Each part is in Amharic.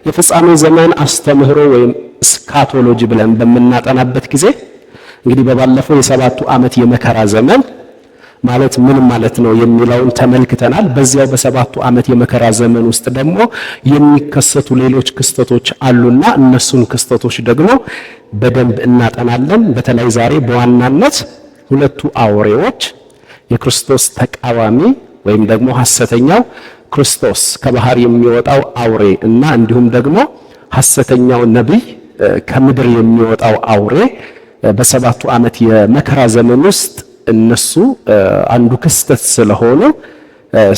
የፍጻሜ ዘመን አስተምህሮ ወይም ስካቶሎጂ ብለን በምናጠናበት ጊዜ እንግዲህ በባለፈው የሰባቱ ዓመት የመከራ ዘመን ማለት ምን ማለት ነው የሚለውን ተመልክተናል። በዚያው በሰባቱ ዓመት የመከራ ዘመን ውስጥ ደግሞ የሚከሰቱ ሌሎች ክስተቶች አሉና እነሱን ክስተቶች ደግሞ በደንብ እናጠናለን። በተለይ ዛሬ በዋናነት ሁለቱ አውሬዎች የክርስቶስ ተቃዋሚ ወይም ደግሞ ሐሰተኛው ክርስቶስ ከባህር የሚወጣው አውሬ እና እንዲሁም ደግሞ ሐሰተኛው ነቢይ ከምድር የሚወጣው አውሬ በሰባቱ ዓመት የመከራ ዘመን ውስጥ እነሱ አንዱ ክስተት ስለሆነ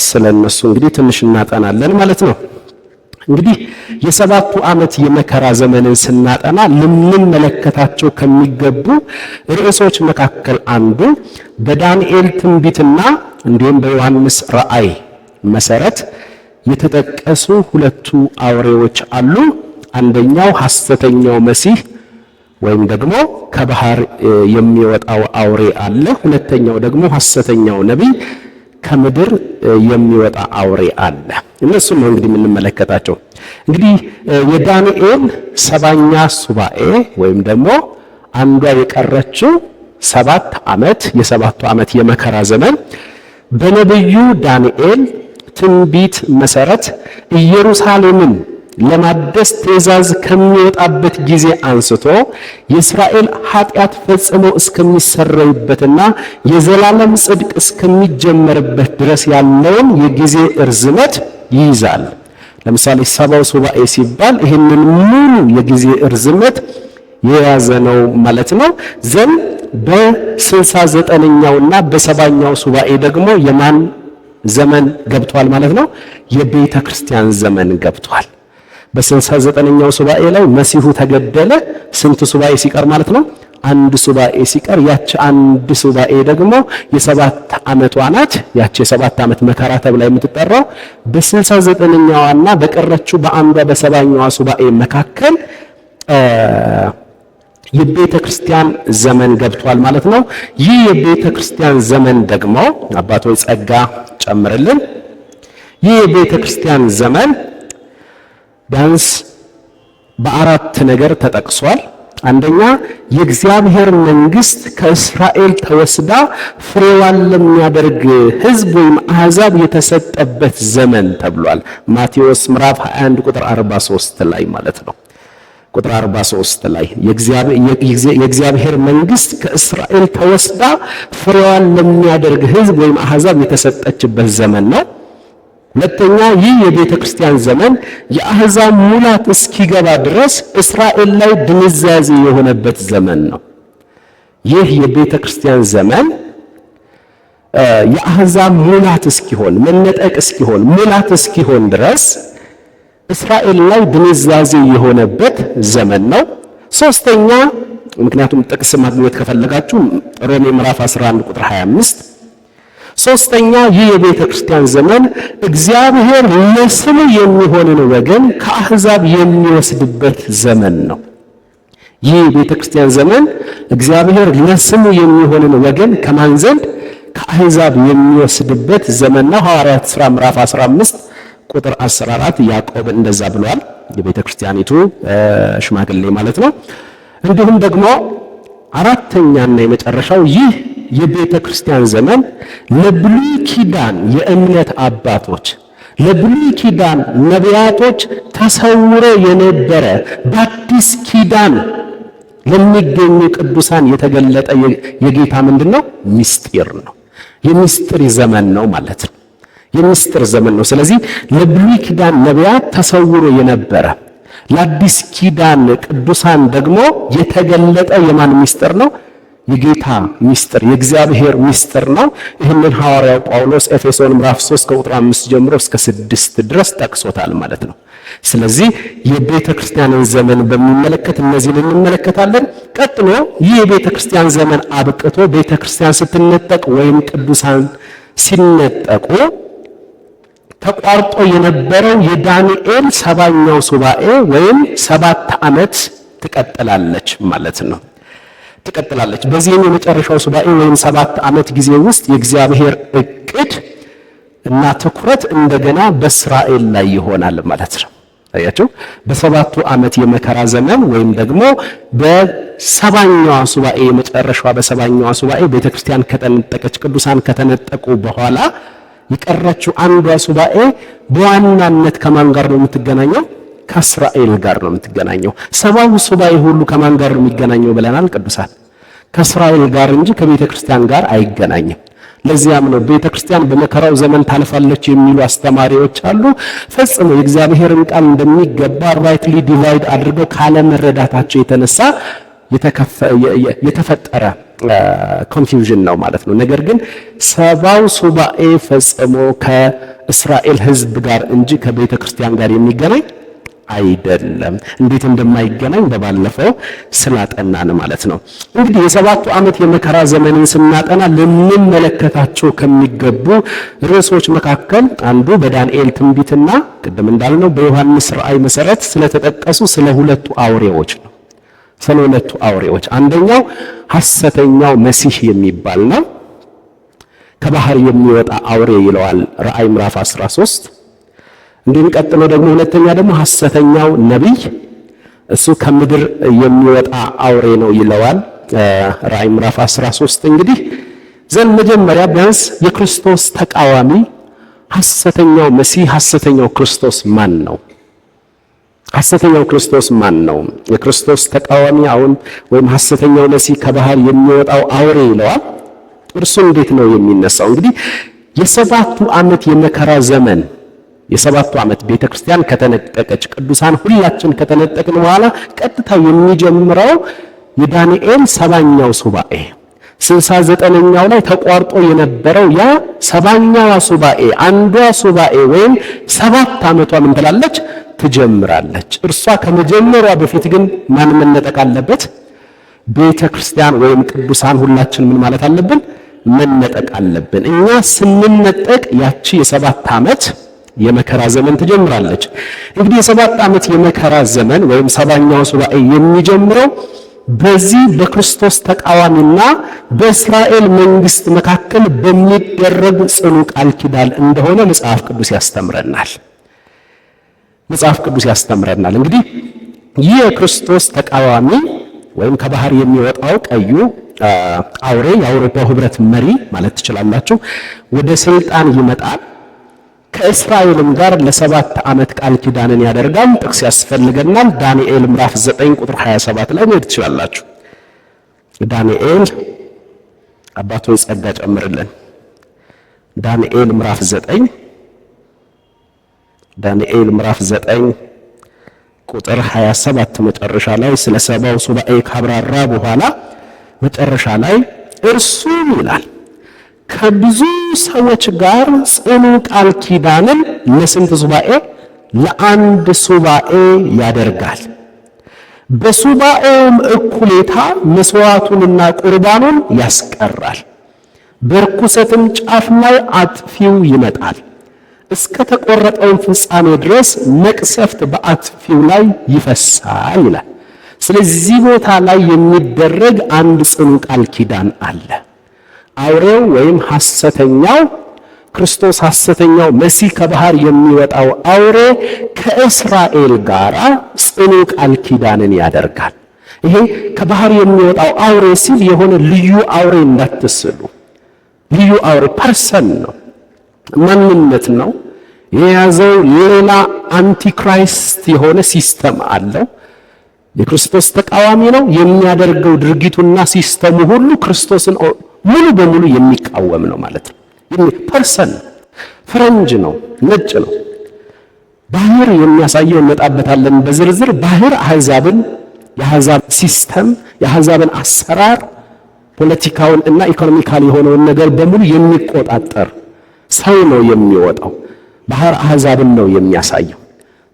ስለነሱ እንግዲህ ትንሽ እናጠናለን ማለት ነው። እንግዲህ የሰባቱ ዓመት የመከራ ዘመንን ስናጠና ልንመለከታቸው ከሚገቡ ርዕሶች መካከል አንዱ በዳንኤል ትንቢትና እንዲሁም በዮሐንስ ራእይ መሰረት የተጠቀሱ ሁለቱ አውሬዎች አሉ። አንደኛው ሐሰተኛው መሲህ ወይም ደግሞ ከባህር የሚወጣው አውሬ አለ። ሁለተኛው ደግሞ ሐሰተኛው ነቢይ ከምድር የሚወጣ አውሬ አለ። እነሱም ነው እንግዲህ የምንመለከታቸው። እንግዲህ የዳንኤል 7ኛ ሱባኤ ወይም ደግሞ አንዷ የቀረችው 7 ዓመት የሰባቱ ዓመት የመከራ ዘመን በነቢዩ ዳንኤል ትንቢት መሰረት ኢየሩሳሌምን ለማደስ ትእዛዝ ከሚወጣበት ጊዜ አንስቶ የእስራኤል ኃጢአት ፈጽሞ እስከሚሰረይበትና የዘላለም ጽድቅ እስከሚጀመርበት ድረስ ያለውን የጊዜ እርዝመት ይይዛል። ለምሳሌ 7ው ሱባኤ ሲባል ይህንን ሙሉ የጊዜ እርዝመት የያዘ ነው ማለት ነው። ዘን በ69ኛውና በ70ኛው ሱባኤ ደግሞ የማን ዘመን ገብቷል ማለት ነው? የቤተ ክርስቲያን ዘመን ገብቷል። በ69ኛው ሱባኤ ላይ መሲሁ ተገደለ። ስንት ሱባኤ ሲቀር ማለት ነው? አንድ ሱባኤ ሲቀር ያቺ አንድ ሱባኤ ደግሞ የ7 ዓመቷ ናት። ያቺ የ7 ዓመት መከራ ተብላ የምትጠራው በ69ኛዋና በቀረችው በአንዷ በ70ኛዋ ሱባኤ መካከል የቤተ ክርስቲያን ዘመን ገብቷል ማለት ነው። ይህ የቤተ ክርስቲያን ዘመን ደግሞ አባቶች ጸጋ ጨምርልን። ይህ የቤተ ክርስቲያን ዘመን ቢያንስ በአራት ነገር ተጠቅሷል። አንደኛ የእግዚአብሔር መንግስት ከእስራኤል ተወስዳ ፍሬዋን ለሚያደርግ ሕዝብ ወይም አሕዛብ የተሰጠበት ዘመን ተብሏል። ማቴዎስ ምዕራፍ 21 ቁጥር 43 ላይ ማለት ነው። ቁጥር 43 ላይ የእግዚአብሔር መንግስት ከእስራኤል ተወስዳ ፍሬዋን ለሚያደርግ ሕዝብ ወይም አሕዛብ የተሰጠችበት ዘመን ነው። ሁለተኛ ይህ የቤተ ክርስቲያን ዘመን የአሕዛብ ሙላት እስኪገባ ድረስ እስራኤል ላይ ድንዛዜ የሆነበት ዘመን ነው። ይህ የቤተ ክርስቲያን ዘመን የአሕዛብ ሙላት እስኪሆን መነጠቅ እስኪሆን ሙላት እስኪሆን ድረስ እስራኤል ላይ ድንዛዜ የሆነበት ዘመን ነው። ሶስተኛ ምክንያቱም ጥቅስ ማግኘት ከፈለጋችሁ ሮሜ ምዕራፍ 11 ቁጥር 25 ሶስተኛ ይህ የቤተ ክርስቲያን ዘመን እግዚአብሔር ለስሙ የሚሆንን ወገን ከአሕዛብ የሚወስድበት ዘመን ነው። ይህ የቤተ ክርስቲያን ዘመን እግዚአብሔር ለስሙ የሚሆንን ወገን ከማን ዘንድ? ከአሕዛብ የሚወስድበት ዘመን ነው። ሐዋርያት ሥራ ምዕራፍ 15 ቁጥር 14 ያዕቆብ እንደዛ ብሏል። የቤተ ክርስቲያኒቱ ሽማግሌ ማለት ነው። እንዲሁም ደግሞ አራተኛና የመጨረሻው ይህ የቤተ ክርስቲያን ዘመን ለብሉይ ኪዳን የእምነት አባቶች ለብሉይ ኪዳን ነቢያቶች ተሰውሮ የነበረ በአዲስ ኪዳን ለሚገኙ ቅዱሳን የተገለጠ የጌታ ምንድነው? ምስጢር ነው። የምስጢር ዘመን ነው ማለት ነው። የምስጢር ዘመን ነው። ስለዚህ ለብሉይ ኪዳን ነቢያት ተሰውሮ የነበረ ለአዲስ ኪዳን ቅዱሳን ደግሞ የተገለጠ የማን ምስጢር ነው? የጌታ ምስጢር፣ የእግዚአብሔር ምስጢር ነው። ይህንን ሐዋርያው ጳውሎስ ኤፌሶን ምዕራፍ 3 ከቁጥር 5 ጀምሮ እስከ 6 ድረስ ጠቅሶታል ማለት ነው። ስለዚህ የቤተ ክርስቲያንን ዘመን በሚመለከት እነዚህን እንመለከታለን። ቀጥሎ ይህ የቤተ ክርስቲያን ዘመን አብቅቶ ቤተ ክርስቲያን ስትነጠቅ ወይም ቅዱሳን ሲነጠቁ ተቋርጦ የነበረው የዳንኤል 7ኛው ሱባኤ ወይም 7 ዓመት ትቀጥላለች ማለት ነው። ትቀጥላለች። በዚህም የመጨረሻው ሱባኤ ወይም 7 ዓመት ጊዜ ውስጥ የእግዚአብሔር ዕቅድ እና ትኩረት እንደገና በእስራኤል ላይ ይሆናል ማለት ነው። አያችሁ በሰባቱ ዓመት የመከራ ዘመን ወይም ደግሞ በሰባኛዋ ሱባኤ የመጨረሻዋ በሰባኛዋ ሱባኤ ቤተክርስቲያን ከተነጠቀች ቅዱሳን ከተነጠቁ በኋላ የቀረችው አንዷ ሱባኤ በዋናነት ከማን ጋር ነው የምትገናኘው? ከእስራኤል ጋር ነው የምትገናኘው። ሰባው ሱባኤ ሁሉ ከማን ጋር ነው የሚገናኘው ብለናል? ቅዱሳን ከእስራኤል ጋር እንጂ ከቤተ ክርስቲያን ጋር አይገናኝም። ለዚያም ነው ቤተ ክርስቲያን በመከራው ዘመን ታልፋለች የሚሉ አስተማሪዎች አሉ። ፈጽሞ የእግዚአብሔርን ቃል እንደሚገባ ራይትሊ ዲቫይድ አድርገው ካለመረዳታቸው የተነሳ የተፈጠረ ኮንፊውዥን ነው ማለት ነው። ነገር ግን ሰባው ሱባኤ ፈጽሞ ከእስራኤል ሕዝብ ጋር እንጂ ከቤተ ክርስቲያን ጋር የሚገናኝ አይደለም። እንዴት እንደማይገናኝ በባለፈው ስላጠናን ማለት ነው። እንግዲህ የሰባቱ ዓመት የመከራ ዘመንን ስናጠና ልንመለከታቸው ከሚገቡ ርዕሶች መካከል አንዱ በዳንኤል ትንቢትና ቅድም እንዳልነው በዮሐንስ ራእይ መሰረት ስለተጠቀሱ ስለ ሁለቱ አውሬዎች ነው። ስለ ሁለቱ አውሬዎች አንደኛው ሐሰተኛው መሲህ የሚባል ነው። ከባህር የሚወጣ አውሬ ይለዋል ራእይ ምዕራፍ 13። እንዲሁም ቀጥሎ ደግሞ ሁለተኛ ደግሞ ሐሰተኛው ነቢይ እሱ ከምድር የሚወጣ አውሬ ነው ይለዋል ራእይ ምዕራፍ 13። እንግዲህ መጀመሪያ ቢያንስ የክርስቶስ ተቃዋሚ ሐሰተኛው መሲህ ሐሰተኛው ክርስቶስ ማን ነው? ሐሰተኛው ክርስቶስ ማን ነው? የክርስቶስ ተቃዋሚ አሁን ወይም ሐሰተኛው መሲህ ከባህር የሚወጣው አውሬ ይለዋል። እርሱ እንዴት ነው የሚነሳው? እንግዲህ የሰባቱ ዓመት የመከራ ዘመን የሰባቱ ዓመት ቤተክርስቲያን ከተነጠቀች ቅዱሳን ሁላችን ከተነጠቅን በኋላ ቀጥታ የሚጀምረው የዳንኤል ሰባኛው ሱባኤ 69ኛው ላይ ተቋርጦ የነበረው ያ ሰባኛዋ ሱባኤ አንዷ ሱባኤ ወይም 7 ዓመቷ ምን ትላለች? ትጀምራለች። እርሷ ከመጀመሯ በፊት ግን ማን መነጠቅ አለበት? ቤተክርስቲያን ወይም ቅዱሳን ሁላችን ምን ማለት አለብን? መነጠቅ አለብን። እኛ ስንነጠቅ ያቺ የ7 ዓመት የመከራ ዘመን ትጀምራለች። እንግዲህ የ7 ዓመት የመከራ ዘመን ወይም ሰባኛው ሱባኤ የሚጀምረው በዚህ በክርስቶስ ተቃዋሚና በእስራኤል መንግስት መካከል በሚደረግ ጽኑ ቃል ኪዳን እንደሆነ መጽሐፍ ቅዱስ ያስተምረናል። እንግዲህ ይህ የክርስቶስ ተቃዋሚ ወይም ከባህር የሚወጣው ቀዩ አውሬ የአውሮፓው ህብረት መሪ ማለት ትችላላችሁ ወደ ስልጣን ይመጣል። ከእስራኤልም ጋር ለ7 ዓመት ቃል ኪዳንን ያደርጋል። ጥቅስ ያስፈልገናል። ዳንኤል ምዕራፍ 9 ቁጥር 27 ላይ መሄድ ትችላላችሁ። ዳንኤል አባቶች ጸጋ ጨምርልን። ዳንኤል ምዕራፍ 9 ቁጥር 27 መጨረሻ ላይ ስለ ሰባው ሱባኤ ካብራራ በኋላ መጨረሻ ላይ እርሱ ይላል ከብዙ ሰዎች ጋር ጽኑ ቃል ኪዳንን ለስንት ሱባኤ? ለአንድ ሱባኤ ያደርጋል። በሱባኤውም እኩሌታ መስዋዕቱንና ቁርባኑን ያስቀራል። በርኩሰትም ጫፍ ላይ አጥፊው ይመጣል። እስከ ተቆረጠው ፍጻሜ ድረስ መቅሰፍት በአጥፊው ላይ ይፈሳል ይላል። ስለዚህ ቦታ ላይ የሚደረግ አንድ ጽኑ ቃል ኪዳን አለ። አውሬው ወይም ሐሰተኛው ክርስቶስ ሐሰተኛው መሲህ ከባህር የሚወጣው አውሬ ከእስራኤል ጋር ጽኑ ቃል ኪዳንን ያደርጋል። ይሄ ከባህር የሚወጣው አውሬ ሲል የሆነ ልዩ አውሬ እንዳትስሉ። ልዩ አውሬ ፐርሰን ነው፣ ማንነት ነው። የያዘው ሌላ አንቲክራይስት የሆነ ሲስተም አለው። የክርስቶስ ተቃዋሚ ነው። የሚያደርገው ድርጊቱና ሲስተሙ ሁሉ ክርስቶስን ሙሉ በሙሉ የሚቃወም ነው ማለት ነው። ፐርሰን ፈረንጅ ነው፣ ነጭ ነው። ባህር የሚያሳየው እንመጣበታለን በዝርዝር። ባህር አሕዛብን፣ የአሕዛብ ሲስተም፣ የአሕዛብን አሰራር፣ ፖለቲካውን እና ኢኮኖሚካል የሆነውን ነገር በሙሉ የሚቆጣጠር ሰው ነው የሚወጣው። ባህር አሕዛብን ነው የሚያሳየው።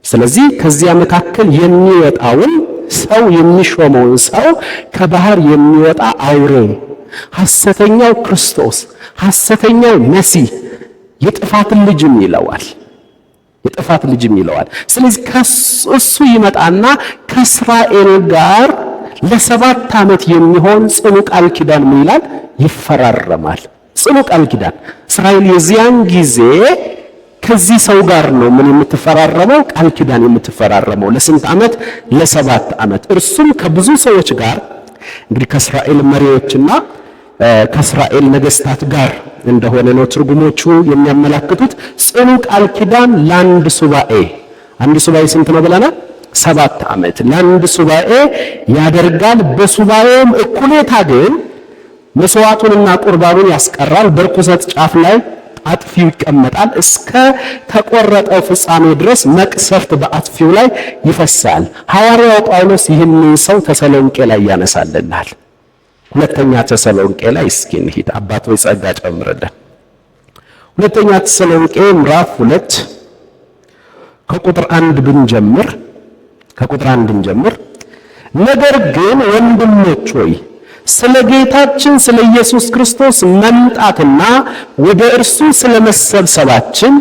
ስለዚህ ከዚያ መካከል የሚወጣውን ሰው የሚሾመውን ሰው ከባህር የሚወጣ አውሬ ሐሰተኛው ክርስቶስ ሐሰተኛው መሲህ የጥፋትን ልጅም ይለዋል። ስለዚህ እሱ ይመጣና ከእስራኤል ጋር ለ7 ዓመት የሚሆን ጽኑ ቃል ኪዳን ምን ይላል? ይፈራረማል። ጽኑ ቃል ኪዳን እስራኤል የዚያን ጊዜ ከዚህ ሰው ጋር ነው ምን የምትፈራረመው? ቃል ኪዳን የምትፈራረመው። ለስንት ዓመት? ለ7 ዓመት። እርሱም ከብዙ ሰዎች ጋር እንግዲህ ከእስራኤል መሪዎችና ከእስራኤል ነገስታት ጋር እንደሆነ ነው ትርጉሞቹ የሚያመላክቱት። ጽኑ ቃል ኪዳን ለአንድ ሱባኤ። አንድ ሱባኤ ስንት ነው ብለናል? 7 ዓመት። ለአንድ ሱባኤ ያደርጋል። በሱባኤውም እኩሌታ ግን መስዋዕቱንና ቁርባኑን ያስቀራል። በርኩሰት ጫፍ ላይ አጥፊው ይቀመጣል። እስከ ተቆረጠው ፍጻሜ ድረስ መቅሰፍት በአጥፊው ላይ ይፈሳል። ሐዋርያው ጳውሎስ ይህንን ሰው ተሰሎንቄ ላይ ያነሳልናል። ሁለተኛ ተሰሎንቄ ላይ እስኪ እንሂድ። አባቶች ጸጋ ጨምረልን። ሁለተኛ ተሰሎንቄ ምዕራፍ 2 ከቁጥር 1 ብንጀምር ነገር ግን ወንድሞች ሆይ ስለ ጌታችን ስለ ኢየሱስ ክርስቶስ መምጣትና ወደ እርሱ ስለ መሰብሰባችን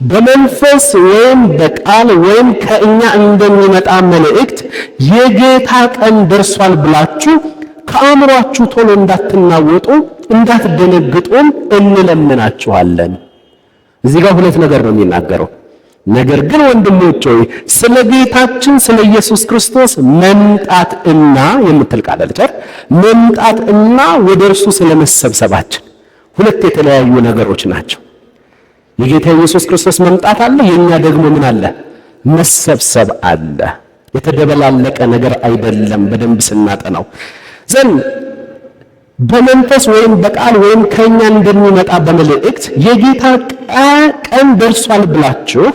በመንፈስ ወይም በቃል ወይም ከእኛ እንደሚመጣ መልእክት የጌታ ቀን ደርሷል ብላችሁ ከአእምሯችሁ ቶሎ እንዳትናወጡ እንዳትደነግጡም እንለምናችኋለን። እዚህ ጋር ሁለት ነገር ነው የሚናገረው። ነገር ግን ወንድሞች ሆይ ስለ ጌታችን ስለ ኢየሱስ ክርስቶስ መምጣትና የምትል ቃል አለች። መምጣትና ወደ እርሱ ስለ መሰብሰባችን ሁለት የተለያዩ ነገሮች ናቸው። የጌታ ኢየሱስ ክርስቶስ መምጣት አለ፣ የኛ ደግሞ ምን አለ? መሰብሰብ አለ። የተደበላለቀ ነገር አይደለም። በደንብ ስናጠናው ዘንድ በመንፈስ ወይም በቃል ወይም ከኛ እንደሚመጣ በመልእክት የጌታ ቀን ደርሷል ብላችሁ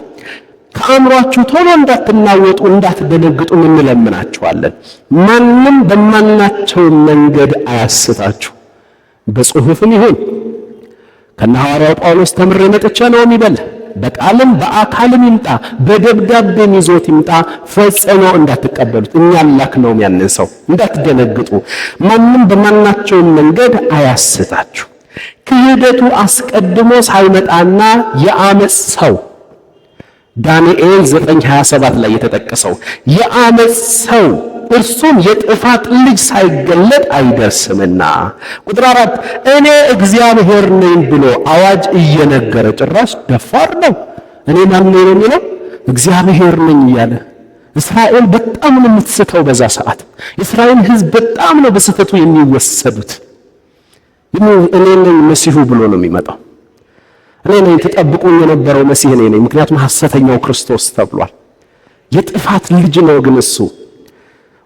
ከአእምሯችሁ ቶሎ እንዳትናወጡ እንዳትደነግጡ እንለምናችኋለን። ማንም በማናቸው መንገድ አያስታችሁ። በጽሑፍም ይሁን ከነ ሐዋርያው ጳውሎስ ተምሬ መጥቼ ነው የሚበል፣ በቃልም በአካልም ይምጣ በደብዳቤም ይዞት ይምጣ ፈጽሞ እንዳትቀበሉት። እኛ ላክነው ያንን ሰው እንዳትደነግጡ። ማንም በማናቸው መንገድ አያስታችሁ። ክህደቱ አስቀድሞ ሳይመጣና የአመፅ ሰው ዳንኤል 9:27 ላይ የተጠቀሰው የአመፅ ሰው እርሱም የጥፋት ልጅ ሳይገለጥ አይደርስምና። ቁጥር 4 እኔ እግዚአብሔር ነኝ ብሎ አዋጅ እየነገረ ጭራሽ ደፋር ነው። እኔ ማን ነኝ የሚለው? እግዚአብሔር ነኝ እያለ። እስራኤል በጣም ነው የምትስተው በዛ ሰዓት። የእስራኤል ሕዝብ በጣም ነው በስተቱ የሚወሰዱት። እኔ ነኝ መሲሁ ብሎ ነው የሚመጣው። እኔ ነኝ ተጠብቁኝ የነበረው መሲህ እኔ ነኝ። ምክንያቱም ሐሰተኛው ክርስቶስ ተብሏል። የጥፋት ልጅ ነው ግን እሱ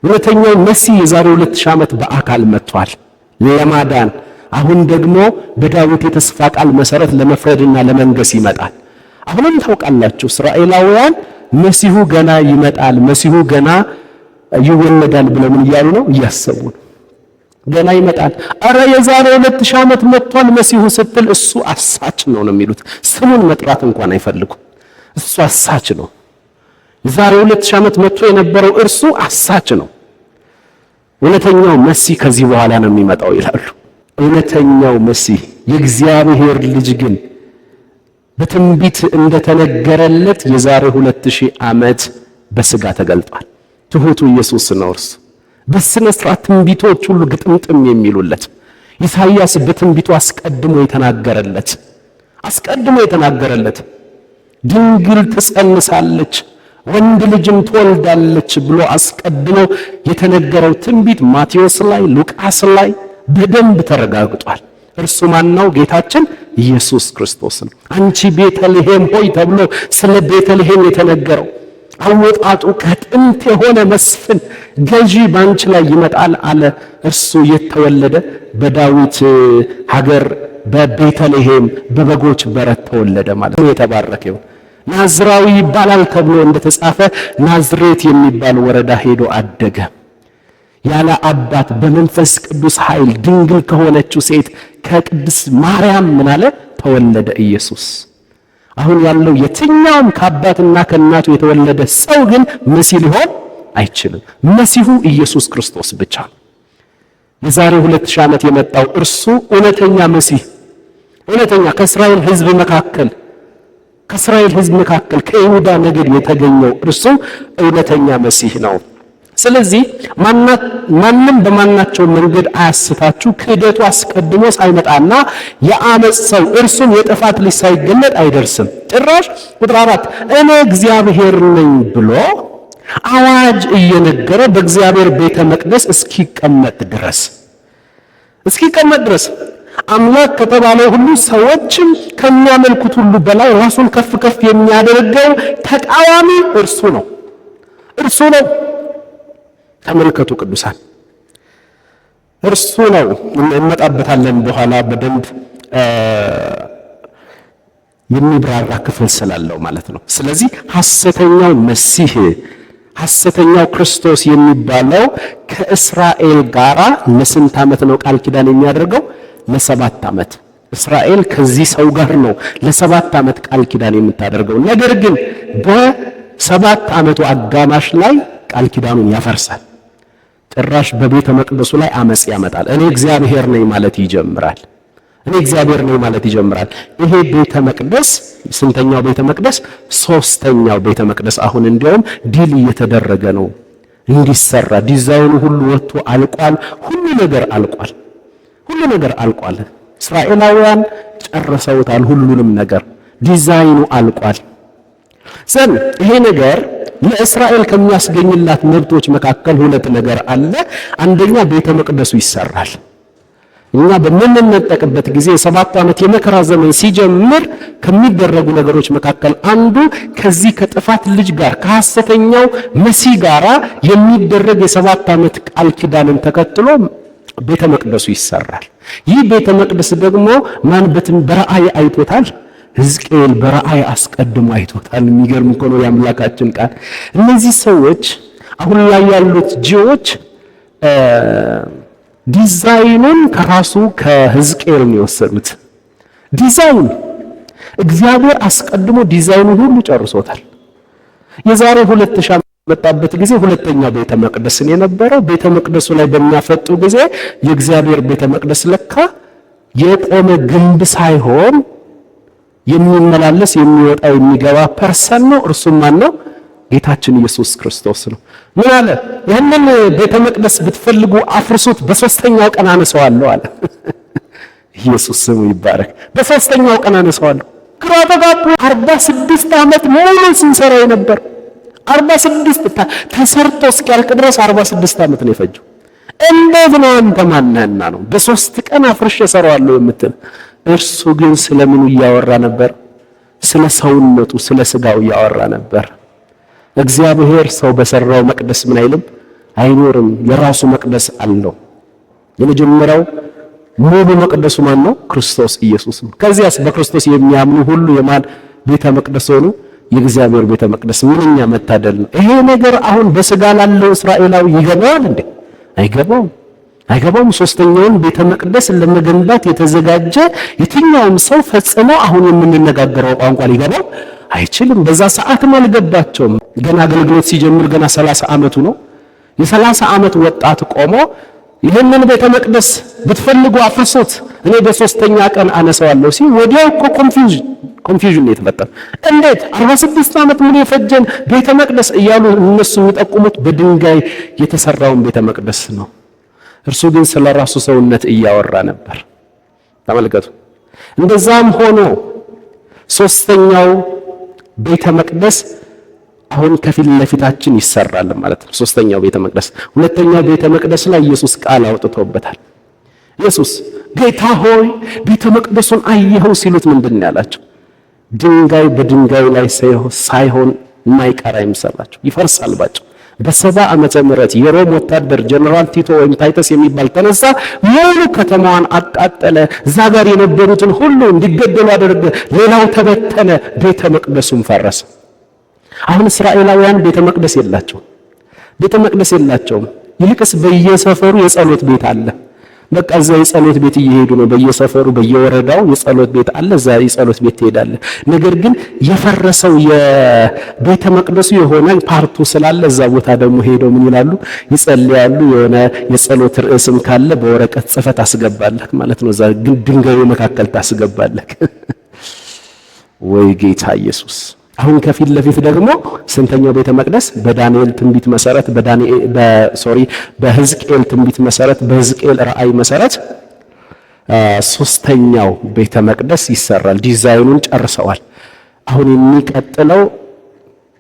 እውነተኛው መሲህ የዛሬ 2000 ዓመት በአካል መጥቷል ለማዳን። አሁን ደግሞ በዳዊት የተስፋ ቃል መሰረት ለመፍረድና ለመንገስ ይመጣል። አሁንም ታውቃላችሁ እስራኤላውያን መሲሁ ገና ይመጣል፣ መሲሁ ገና ይወለዳል ብለው ምን እያሉ ነው? እያሰቡ ነው። ገና ይመጣል። አረ የዛሬ 2000 ዓመት መጥቷል መሲሁ ስትል እሱ አሳች ነው የሚሉት። ስሙን መጥራት እንኳን አይፈልጉም። እሱ አሳች ነው። የዛሬ 2000 ዓመት መጥቶ የነበረው እርሱ አሳች ነው። እውነተኛው መሲህ ከዚህ በኋላ ነው የሚመጣው ይላሉ። እውነተኛው መሲህ የእግዚአብሔር ልጅ ግን በትንቢት እንደተነገረለት የዛሬ 2000 ዓመት በስጋ ተገልጧል። ትሑቱ ኢየሱስ ነው እርሱ። በስነ ስርዓት ትንቢቶች ሁሉ ግጥምጥም የሚሉለት ኢሳይያስ በትንቢቱ አስቀድሞ የተናገረለት ድንግል ትጸንሳለች ወንድ ልጅም ትወልዳለች ብሎ አስቀድሞ የተነገረው ትንቢት ማቴዎስ ላይ ሉቃስ ላይ በደንብ ተረጋግጧል። እርሱ ማነው? ጌታችን ኢየሱስ ክርስቶስ ነው። አንቺ ቤተልሔም ሆይ ተብሎ ስለ ቤተልሔም የተነገረው አወጣጡ ከጥንት የሆነ መስፍን ገዢ ባንቺ ላይ ይመጣል አለ። እርሱ የተወለደ በዳዊት ሀገር በቤተልሔም በበጎች በረት ተወለደ ማለት ነው። የተባረከው ናዝራዊ ይባላል ተብሎ እንደተጻፈ ናዝሬት የሚባል ወረዳ ሄዶ አደገ። ያለ አባት በመንፈስ ቅዱስ ኃይል ድንግል ከሆነችው ሴት ከቅድስት ማርያም ምን አለ? ተወለደ ኢየሱስ። አሁን ያለው የትኛውም ከአባትና ከእናቱ የተወለደ ሰው ግን መሲህ ሊሆን አይችልም። መሲሁ ኢየሱስ ክርስቶስ ብቻ ነው። የዛሬ 2000 ዓመት የመጣው እርሱ እውነተኛ መሲህ፣ እውነተኛ ከእስራኤል ሕዝብ መካከል ከይሁዳ ነገድ የተገኘው እርሱ እውነተኛ መሲህ ነው። ስለዚህ ማንም በማናቸው መንገድ አያስታችሁ። ክህደቱ አስቀድሞ ሳይመጣና የአመፅ ሰው እርሱም የጥፋት ልጅ ሳይገለጥ አይደርስም። ጭራሽ ቁጥር 4 እኔ እግዚአብሔር ነኝ ብሎ አዋጅ እየነገረ በእግዚአብሔር ቤተ መቅደስ እስኪቀመጥ ድረስ አምላክ ከተባለው ሁሉ ሰዎችም ከሚያመልኩት ሁሉ በላይ ራሱን ከፍ ከፍ የሚያደርገው ተቃዋሚ እርሱ ነው። ተመልከቱ ቅዱሳን፣ እርሱ ነው። እንመጣበታለን በኋላ በደንብ የሚብራራ ክፍል ስላለው ማለት ነው። ስለዚህ ሐሰተኛው መሲህ ሐሰተኛው ክርስቶስ የሚባለው ከእስራኤል ጋራ ለስንት ዓመት ነው ቃል ኪዳን የሚያደርገው? ለ7 ዓመት። እስራኤል ከዚህ ሰው ጋር ነው ለ7 ዓመት ቃል ኪዳን የምታደርገው። ነገር ግን በ7 ዓመቱ አጋማሽ ላይ ቃል ኪዳኑን ያፈርሳል። ጭራሽ በቤተ መቅደሱ ላይ አመጽ ያመጣል። እኔ እግዚአብሔር ነኝ ማለት ይጀምራል። ይሄ ቤተ መቅደስ ስንተኛው ቤተ መቅደስ? 3ኛው ቤተ መቅደስ አሁን እንዲያውም ዲል እየተደረገ ነው እንዲሰራ። ዲዛይኑ ሁሉ ወጥቶ አልቋል። ሁሉ ነገር አልቋል። እስራኤላውያን ጨርሰውታል። ሁሉንም ነገር ዲዛይኑ አልቋል። ይሄ ነገር ለእስራኤል ከሚያስገኝላት መብቶች መካከል 2 ነገር አለ። አንደኛ ቤተ መቅደሱ ይሰራል። እኛ በምንነጠቅበት ጊዜ 7 ዓመት የመከራ ዘመን ሲጀምር ከሚደረጉ ነገሮች መካከል አንዱ ከዚህ ከጥፋት ልጅ ጋር ከሐሰተኛው መሲህ ጋራ የሚደረግ የ7 ዓመት ቃል ኪዳንን ተከትሎ ቤተ መቅደሱ ይሰራል። ይህ ቤተ መቅደስ ደግሞ ማንበትን በራእይ አይቶታል። ሕዝቅኤል በራእይ አስቀድሞ አይቶታል። የሚገርም እኮ ነው የአምላካችን ቃል። እነዚህ ሰዎች አሁን ላይ ያሉት ጂዎች ዲዛይኑን ከራሱ ከሕዝቅኤል ነው የወሰዱት። ዲዛይን እግዚአብሔር አስቀድሞ ዲዛይኑን ሁሉ ጨርሶታል። የዛሬ 2000 ዓመት በመጣበት ጊዜ ሁለተኛው ቤተ መቅደስ ነው የነበረው። ቤተ መቅደሱ ላይ በሚያፈጡ ጊዜ የእግዚአብሔር ቤተ መቅደስ ለካ የቆመ ግንብ ሳይሆን የሚመላለስ የሚወጣ የሚገባ ፐርሰን ነው። እርሱም ማን ነው? ጌታችን ኢየሱስ ክርስቶስ ነው። ምን አለ? ይህንን ቤተ መቅደስ ብትፈልጉ አፍርሱት፣ በ3ኛው ቀን አነሳዋለሁ አለ። ኢየሱስ ስሙ ይባረክ። በ3ኛው ቀን አነሳዋለሁ። ግራ ተጋቡ። 46 ዓመት ሙሉ ስንሰራ የነበር 46 ተሰርቶ እስኪያልቅ ድረስ 46 ዓመት ነው የፈጀው። እንዴት ነው አንተ ማነህና ነው በ3 ቀን አፍርሼ እሰራዋለሁ የምትል? እርሱ ግን ስለምኑ እያወራ ነበር? ስለ ሰውነቱ፣ ስለ ስጋው እያወራ ነበር። እግዚአብሔር ሰው በሰራው መቅደስ ምን አይልም አይኖርም። የራሱ መቅደስ አለው። የመጀመሪያው ሙሉ መቅደሱ ማን ነው? ክርስቶስ ኢየሱስ ነው። ከዚያስ በክርስቶስ የሚያምኑ ሁሉ የማን ቤተ መቅደስ ሆኑ? የእግዚአብሔር ቤተ መቅደስ። ምንኛ መታደል ነው! ይሄ ነገር አሁን በስጋ ላለው እስራኤላዊ ይገባዋል እንዴ? አይገባውም። 3ኛውን ቤተ መቅደስ ለመገንባት የተዘጋጀ የትኛውም ሰው ፈጽሞ አሁን የምንነጋገረው ቋንቋ ሊገባው አይችልም። በዛ ሰዓትም አልገባቸውም። ገና አገልግሎት ሲጀምር ገና 30 ዓመቱ ነው። የ30 ዓመት ወጣት ቆሞ ይህንን ቤተ መቅደስ ብትፈልጉ አፍርሱት፣ እኔ በ3ኛ ቀን አነሳዋለሁ ሲል ወዲያው እኮ ኮንፊውዥን ነው የተፈጠረ። እንዴት 46 ዓመት ሙሉ የፈጀን ቤተ መቅደስ እያሉ እነሱ የሚጠቁሙት በድንጋይ የተሰራውን ቤተ መቅደስ ነው። እርሱ ግን ስለ ራሱ ሰውነት እያወራ ነበር። ተመልከቱ። እንደዛም ሆኖ 3ኛው ቤተ መቅደስ አሁን ከፊት ለፊታችን ይሰራል ማለት ነው። 3ኛው ቤተ መቅደስ። 2ኛው ቤተ መቅደስ ላይ ኢየሱስ ቃል አውጥቶበታል። ኢየሱስ ጌታ ሆይ ቤተ መቅደሱን አየኸው ሲሉት ምንድን ነው ያላቸው? ድንጋይ በድንጋይ ላይ ሳይሆን የማይቀር አይምሰላቸው፣ ይፈርሳል ባጭው። በ70 ዓመተ ምህረት የሮም ወታደር ጀነራል ቲቶ ወይም ታይተስ የሚባል ተነሳ፣ ሙሉ ከተማዋን አቃጠለ። እዛ ጋር የነበሩትን ሁሉ እንዲገደሉ አደረገ። ሌላው ተበተነ፣ ቤተ መቅደሱም ፈረሰ። አሁን እስራኤላውያን ቤተ መቅደስ የላቸውም። ይልቅስ በየሰፈሩ የጸሎት ቤት አለ። በቃ እዛ የጸሎት ቤት እየሄዱ ነው። በየሰፈሩ በየወረዳው የጸሎት ቤት አለ። እዛ የጸሎት ቤት ትሄዳለህ። ነገር ግን የፈረሰው የቤተ መቅደሱ የሆነ ፓርቱ ስላለ እዛ ቦታ ደግሞ ሄደው ምን ይላሉ? ይጸልያሉ። የሆነ የጸሎት ርዕስም ካለ በወረቀት ጽፈት ታስገባለህ ማለት ነው። እዛ ግን ድንጋዩ መካከል ታስገባለህ። ወይ ጌታ ኢየሱስ! አሁን ከፊት ለፊት ደግሞ ስንተኛው ቤተ መቅደስ? በዳንኤል ትንቢት መሰረት በሕዝቅኤል ትንቢት መሰረት በሕዝቅኤል ራእይ መሰረት 3ኛው ቤተ መቅደስ ይሰራል። ዲዛይኑን ጨርሰዋል። አሁን የሚቀጥለው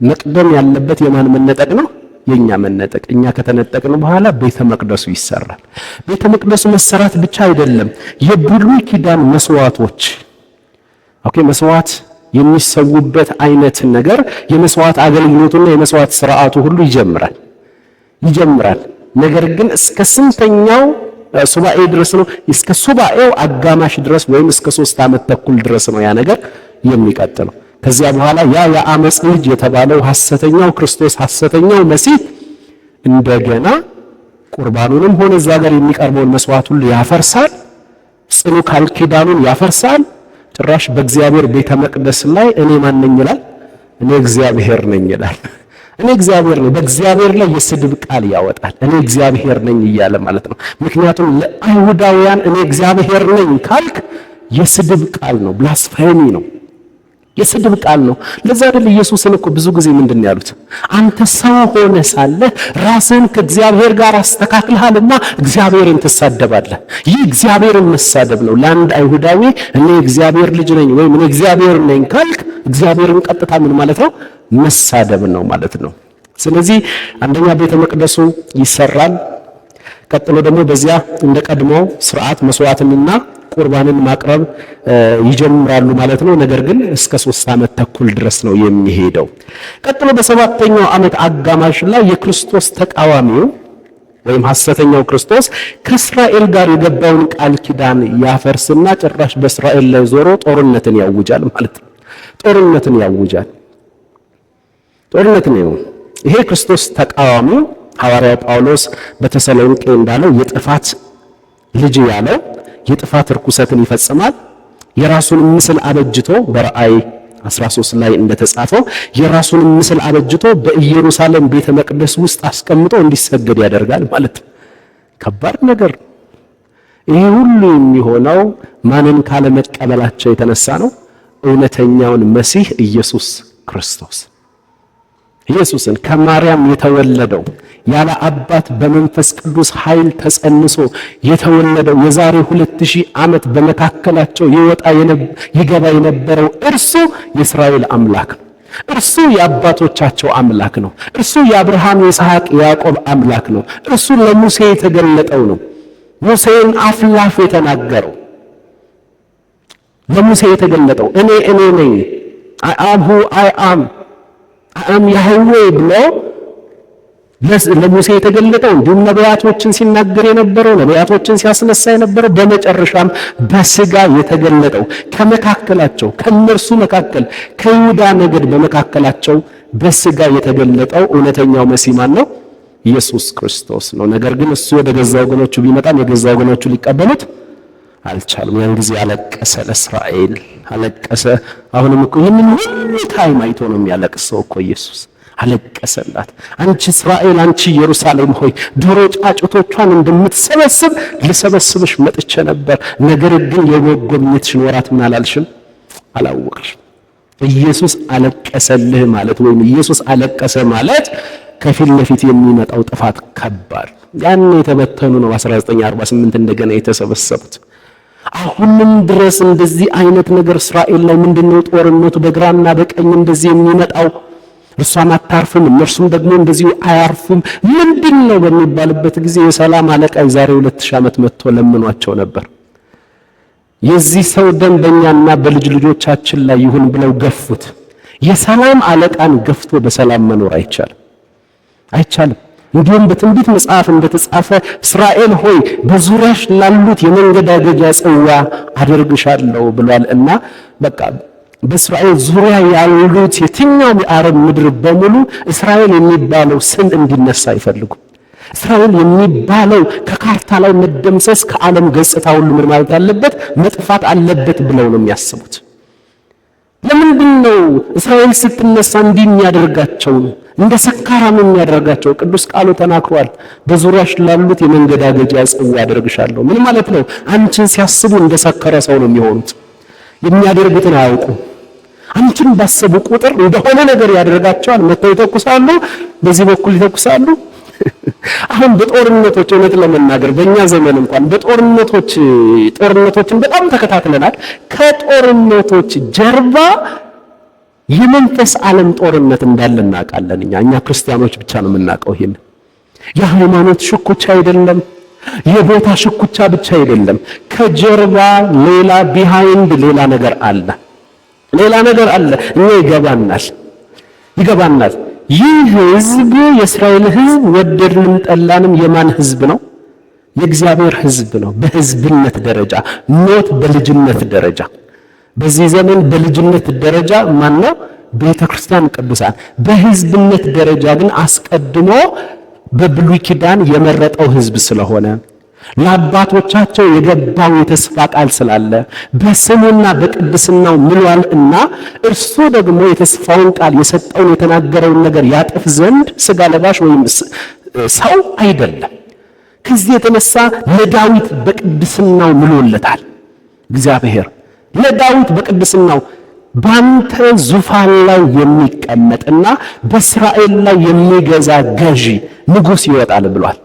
መቅደም ያለበት የማን መነጠቅ ነው? የኛ መነጠቅ። እኛ ከተነጠቅን በኋላ ቤተ መቅደሱ ይሰራል። ቤተ መቅደሱ መሰራት ብቻ አይደለም፣ የብሉይ ኪዳን መስዋዕቶች መስዋዕት የሚሰውበት አይነት ነገር የመስዋዕት አገልግሎቱና የመስዋዕት ስርዓቱ ሁሉ ይጀምራል። ነገር ግን እስከ ስንተኛው ሱባኤ ድረስ ነው? እስከ ሱባኤው አጋማሽ ድረስ ወይም እስከ 3 ዓመት ተኩል ድረስ ነው ያ ነገር የሚቀጥለው። ከዚያ በኋላ ያ የአመጽ ልጅ የተባለው ሐሰተኛው ክርስቶስ ሐሰተኛው መሲህ እንደገና ቁርባኑንም ሆነ እዛ ጋር የሚቀርበውን መስዋዕት ሁሉ ያፈርሳል። ጽኑ ቃል ኪዳኑን ያፈርሳል። ጭራሽ በእግዚአብሔር ቤተ መቅደስ ላይ እኔ ማን ነኝ ይላል? እኔ እግዚአብሔር ነኝ ይላል። እኔ እግዚአብሔር ነኝ። በእግዚአብሔር ላይ የስድብ ቃል ያወጣል። እኔ እግዚአብሔር ነኝ እያለ ማለት ነው። ምክንያቱም ለአይሁዳውያን እኔ እግዚአብሔር ነኝ ካልክ የስድብ ቃል ነው፣ ብላስፌሚ ነው፣ የስድብ ቃል ነው። ለዛ አይደል ኢየሱስን እኮ ብዙ ጊዜ ምንድን ያሉት? አንተ ሰው ሆነ ሳለ ራስን ከእግዚአብሔር ጋር አስተካክለሃልና እግዚአብሔርን ትሳደባለህ። ይህ እግዚአብሔርን መሳደብ ነው። ለአንድ አይሁዳዊ እኔ እግዚአብሔር ልጅ ነኝ ወይም እኔ እግዚአብሔር ነኝ ካልክ እግዚአብሔርን ቀጥታ ምን ማለት ነው? መሳደብ ነው ማለት ነው። ስለዚህ አንደኛ ቤተ መቅደሱ ይሰራል። ቀጥሎ ደግሞ በዚያ እንደ ቀድሞው ስርዓት መስዋዕትንና ቁርባንን ማቅረብ ይጀምራሉ ማለት ነው። ነገር ግን እስከ 3 ዓመት ተኩል ድረስ ነው የሚሄደው። ቀጥሎ በሰባተኛው ዓመት አጋማሽ ላይ የክርስቶስ ተቃዋሚው ወይም ሐሰተኛው ክርስቶስ ከእስራኤል ጋር የገባውን ቃል ኪዳን ያፈርስና ጭራሽ በእስራኤል ላይ ዞሮ ጦርነትን ያውጃል ማለት ነው። ጦርነትን ነው። ይሄ ክርስቶስ ተቃዋሚው ሐዋርያው ጳውሎስ በተሰሎንቄ እንዳለው የጥፋት ልጅ ያለው የጥፋት ርኩሰትን ይፈጽማል። የራሱን ምስል አበጅቶ በራእይ 13 ላይ እንደተጻፈው የራሱን ምስል አበጅቶ በኢየሩሳሌም ቤተ መቅደስ ውስጥ አስቀምጦ እንዲሰገድ ያደርጋል ማለት ነው። ከባድ ነገር። ይሄ ሁሉ የሚሆነው ማንን ካለመቀበላቸው የተነሳ ነው? እውነተኛውን መሲህ ኢየሱስ ክርስቶስ ኢየሱስን ከማርያም የተወለደው ያለ አባት በመንፈስ ቅዱስ ኃይል ተጸንሶ የተወለደው የዛሬ 2000 ዓመት በመካከላቸው ይገባ የነበረው እርሱ የእስራኤል አምላክ ነው። እርሱ የአባቶቻቸው አምላክ ነው። እርሱ የአብርሃም የይስሐቅ የያዕቆብ አምላክ ነው። እርሱ ለሙሴ የተገለጠው ነው። ሙሴን አፍ ላፍ የተናገረው ለሙሴ የተገለጠው እኔ ነኝ I am Yahweh ብሎ ለሙሴ የተገለጠው እንዲሁም ነቢያቶችን ሲናገር የነበረው ነቢያቶችን ሲያስነሳ የነበረው በመጨረሻም በስጋ የተገለጠው ከመካከላቸው ከነርሱ መካከል ከይሁዳ ነገድ በመካከላቸው በስጋ የተገለጠው እውነተኛው መሲህ ማን ነው? ኢየሱስ ክርስቶስ ነው። ነገር ግን እሱ ወደ ገዛ ወገኖቹ ቢመጣም የገዛ ወገኖቹ ሊቀበሉት አልቻሉም። ያን ጊዜ አለቀሰ፣ ለእስራኤል አለቀሰ። አሁንም እኮ ይህንን ሁሉ ታይም አይቶ ነው የሚያለቅሰው እኮ ኢየሱስ አለቀሰላት። አንቺ እስራኤል፣ አንቺ ኢየሩሳሌም ሆይ ዶሮ ጫጩቶቿን እንደምትሰበስብ ልሰበስብሽ መጥቼ ነበር፣ ነገር ግን የጎብኝትሽን ወራት ምን አላልሽም፣ አላወቅሽም። ኢየሱስ አለቀሰልህ ማለት ወይም ኢየሱስ አለቀሰ ማለት ከፊት ለፊት የሚመጣው ጥፋት ከባድ። ያን የተበተኑ ነው 1948 እንደገና የተሰበሰቡት። አሁንም ድረስ እንደዚህ አይነት ነገር እስራኤል ላይ ምንድነው ጦርነቱ? በግራና በቀኝ እንደዚህ የሚመጣው እርሷም አታርፍም እነርሱም ደግሞ እንደዚሁ አያርፉም። ምንድነው በሚባልበት ጊዜ የሰላም አለቃ የዛሬ 2000 ዓመት መጥቶ ለምኗቸው ነበር። የዚህ ሰው ደም በእኛና በልጅ ልጆቻችን ላይ ይሁን ብለው ገፉት። የሰላም አለቃን ገፍቶ በሰላም መኖር አይቻልም። እንዲሁም በትንቢት መጽሐፍ እንደተጻፈ እስራኤል ሆይ በዙሪያሽ ላሉት የመንገዳገጃ ጽዋ አደርግሻለሁ ብሏል። እና በቃ በእስራኤል ዙሪያ ያሉት የትኛውም የአረብ ምድር በሙሉ እስራኤል የሚባለው ስም እንዲነሳ አይፈልጉ። እስራኤል የሚባለው ከካርታ ላይ መደምሰስ፣ ከዓለም ገጽታ ሁሉ ምን ማለት አለበት? መጥፋት አለበት ብለው ነው የሚያስቡት። ለምንድን ነው እስራኤል ስትነሳ እንዲህ የሚያደርጋቸው? እንደ ሰካራም የሚያደርጋቸው? ቅዱስ ቃሉ ተናግሯል። በዙሪያሽ ላሉት የመንገዳገጃ ጽዋ አደርግሻለሁ። ምን ማለት ነው? አንቺን ሲያስቡ እንደ ሰከረ ሰው ነው የሚሆኑት። የሚያደርጉትን አያውቁ። አንቺን ባሰቡ ቁጥር እንደሆነ ነገር ያደርጋቸዋል። መተው ይተኩሳሉ፣ በዚህ በኩል ይተኩሳሉ። አሁን በጦርነቶች እውነት ለመናገር በእኛ ዘመን እንኳን ጦርነቶችን በጣም ተከታትለናል። ከጦርነቶች ጀርባ የመንፈስ ዓለም ጦርነት እንዳለ እናውቃለን። እኛ ክርስቲያኖች ብቻ ነው የምናውቀው። ይሄን የሃይማኖት ሽኩቻ አይደለም፣ የቦታ ሽኩቻ ብቻ አይደለም። ከጀርባ ሌላ ቢሃይንድ ሌላ ነገር አለ። እኛ ይገባናል። ይህ ህዝብ የእስራኤል ህዝብ ወደድንም ጠላንም የማን ህዝብ ነው? የእግዚአብሔር ህዝብ ነው። በህዝብነት ደረጃ ኖት በልጅነት ደረጃ። በዚህ ዘመን በልጅነት ደረጃ ማን ነው? ቤተ ክርስቲያን ቅዱሳን። በህዝብነት ደረጃ ግን አስቀድሞ በብሉይ ኪዳን የመረጠው ህዝብ ስለሆነ ለአባቶቻቸው የገባው የተስፋ ቃል ስላለ በስሙና በቅድስናው ምሏል እና እርሱ ደግሞ የተስፋውን ቃል የሰጠውን የተናገረውን ነገር ያጥፍ ዘንድ ሥጋ ለባሽ ወይም ሰው አይደለም። ከዚህ የተነሳ ለዳዊት በቅድስናው ምሎለታል። እግዚአብሔር ለዳዊት በቅድስናው ባንተ ዙፋን ላይ የሚቀመጥና በእስራኤል ላይ የሚገዛ ገዢ ንጉሥ ይወጣል ብሏል።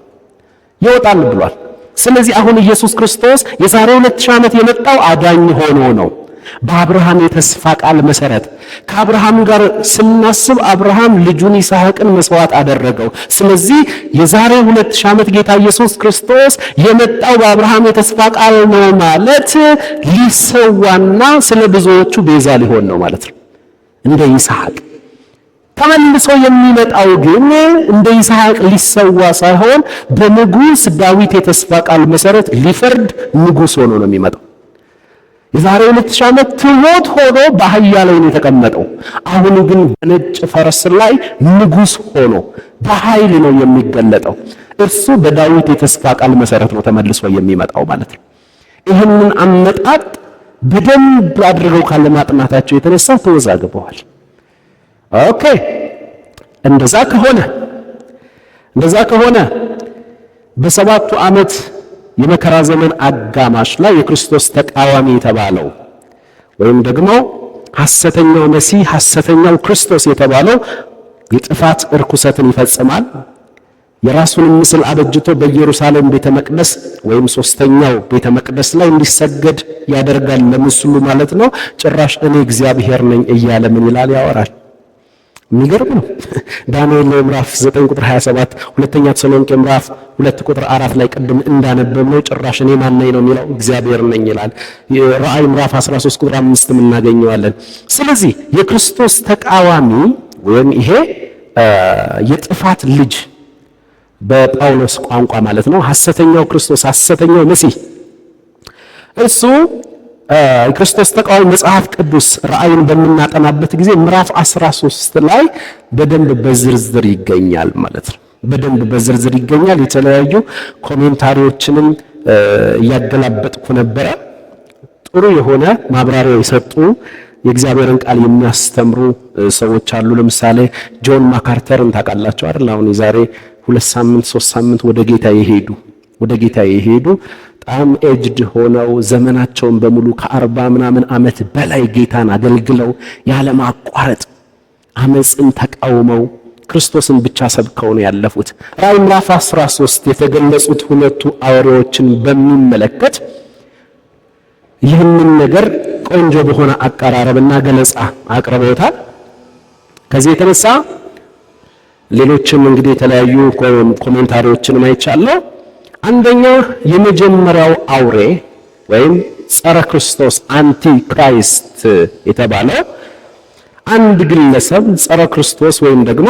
ስለዚህ አሁን ኢየሱስ ክርስቶስ የዛሬ 2000 ዓመት የመጣው አዳኝ ሆኖ ነው። በአብርሃም የተስፋ ቃል መሰረት ከአብርሃም ጋር ስናስብ አብርሃም ልጁን ይስሐቅን መስዋዕት አደረገው። ስለዚህ የዛሬ 2000 ዓመት ጌታ ኢየሱስ ክርስቶስ የመጣው በአብርሃም የተስፋ ቃል ነው ማለት ሊሰዋና ስለ ብዙዎቹ ቤዛ ሊሆን ነው ማለት ነው። እንደ ይስሐቅ ተመልሶ የሚመጣው ግን እንደ ይስሐቅ ሊሰዋ ሳይሆን በንጉሥ ዳዊት የተስፋ ቃል መሰረት ሊፈርድ ንጉሥ ሆኖ ነው የሚመጣው። የዛሬ 2000 ዓመት ትሑት ሆኖ በአህያ ላይ ነው የተቀመጠው። አሁን ግን በነጭ ፈረስ ላይ ንጉሥ ሆኖ በኃይል ነው የሚገለጠው። እርሱ በዳዊት የተስፋ ቃል መሰረት ነው ተመልሶ የሚመጣው ማለት ነው። ይህንን አመጣጥ በደንብ አድርገው ካለማጥናታቸው የተነሳ ተወዛግበዋል። ኦኬ፣ እንደዛ ከሆነ በሰባቱ ዓመት የመከራ ዘመን አጋማሽ ላይ የክርስቶስ ተቃዋሚ የተባለው ወይም ደግሞ ሐሰተኛው መሲህ ሐሰተኛው ክርስቶስ የተባለው የጥፋት እርኩሰትን ይፈጽማል። የራሱን ምስል አበጅቶ በኢየሩሳሌም ቤተ መቅደስ ወይም ሶስተኛው ቤተ መቅደስ ላይ እንዲሰገድ ያደርጋል። ለምስሉ ማለት ነው። ጭራሽ እኔ እግዚአብሔር ነኝ እያለ ምን ይላል? ያወራል። የሚገርም ነው። ዳንኤል ምዕራፍ 9 ቁጥር 27፣ ሁለተኛ ተሰሎንቄ ምዕራፍ 2 ቁጥር 4 ላይ ቅድም እንዳነበብነው ጭራሽ እኔ ማን ነኝ ነው የሚለው? እግዚአብሔር ነኝ ይላል። ራእይ ምዕራፍ 13 ቁጥር 5 እናገኘዋለን። ስለዚህ የክርስቶስ ተቃዋሚ ወይም ይሄ የጥፋት ልጅ በጳውሎስ ቋንቋ ማለት ነው፣ ሐሰተኛው ክርስቶስ ሐሰተኛው መሲህ እርሱ የክርስቶስ ተቃዋሚ መጽሐፍ ቅዱስ ራእይን በምናጠናበት ጊዜ ምዕራፍ 13 ላይ በደንብ በዝርዝር ይገኛል ማለት ነው። በደንብ በዝርዝር ይገኛል። የተለያዩ ኮሜንታሪዎችንም እያገላበጥኩ ነበረ። ጥሩ የሆነ ማብራሪያ የሰጡ የእግዚአብሔርን ቃል የሚያስተምሩ ሰዎች አሉ። ለምሳሌ ጆን ማካርተርን ታውቃላችሁ አይደል? አሁን የዛሬ 2 ሳምንት 3 ሳምንት ወደ ጌታ የሄዱ በጣም ኤጅድ ሆነው ዘመናቸውን በሙሉ ከ40 ምናምን ዓመት በላይ ጌታን አገልግለው ያለማቋረጥ አመፅን ተቃውመው ክርስቶስን ብቻ ሰብከው ነው ያለፉት። ራእይ ምዕራፍ 13 የተገለጹት ሁለቱ አውሬዎችን በሚመለከት ይህንን ነገር ቆንጆ በሆነ አቀራረብና ገለጻ አቅርበውታል። ከዚህ የተነሳ ሌሎችም እንግዲህ የተለያዩ ኮሜንታሪዎችን ማይቻለው። አንደኛ የመጀመሪያው አውሬ ወይም ጸረ ክርስቶስ አንቲ ክራይስት የተባለው አንድ ግለሰብ ጸረ ክርስቶስ ወይም ደግሞ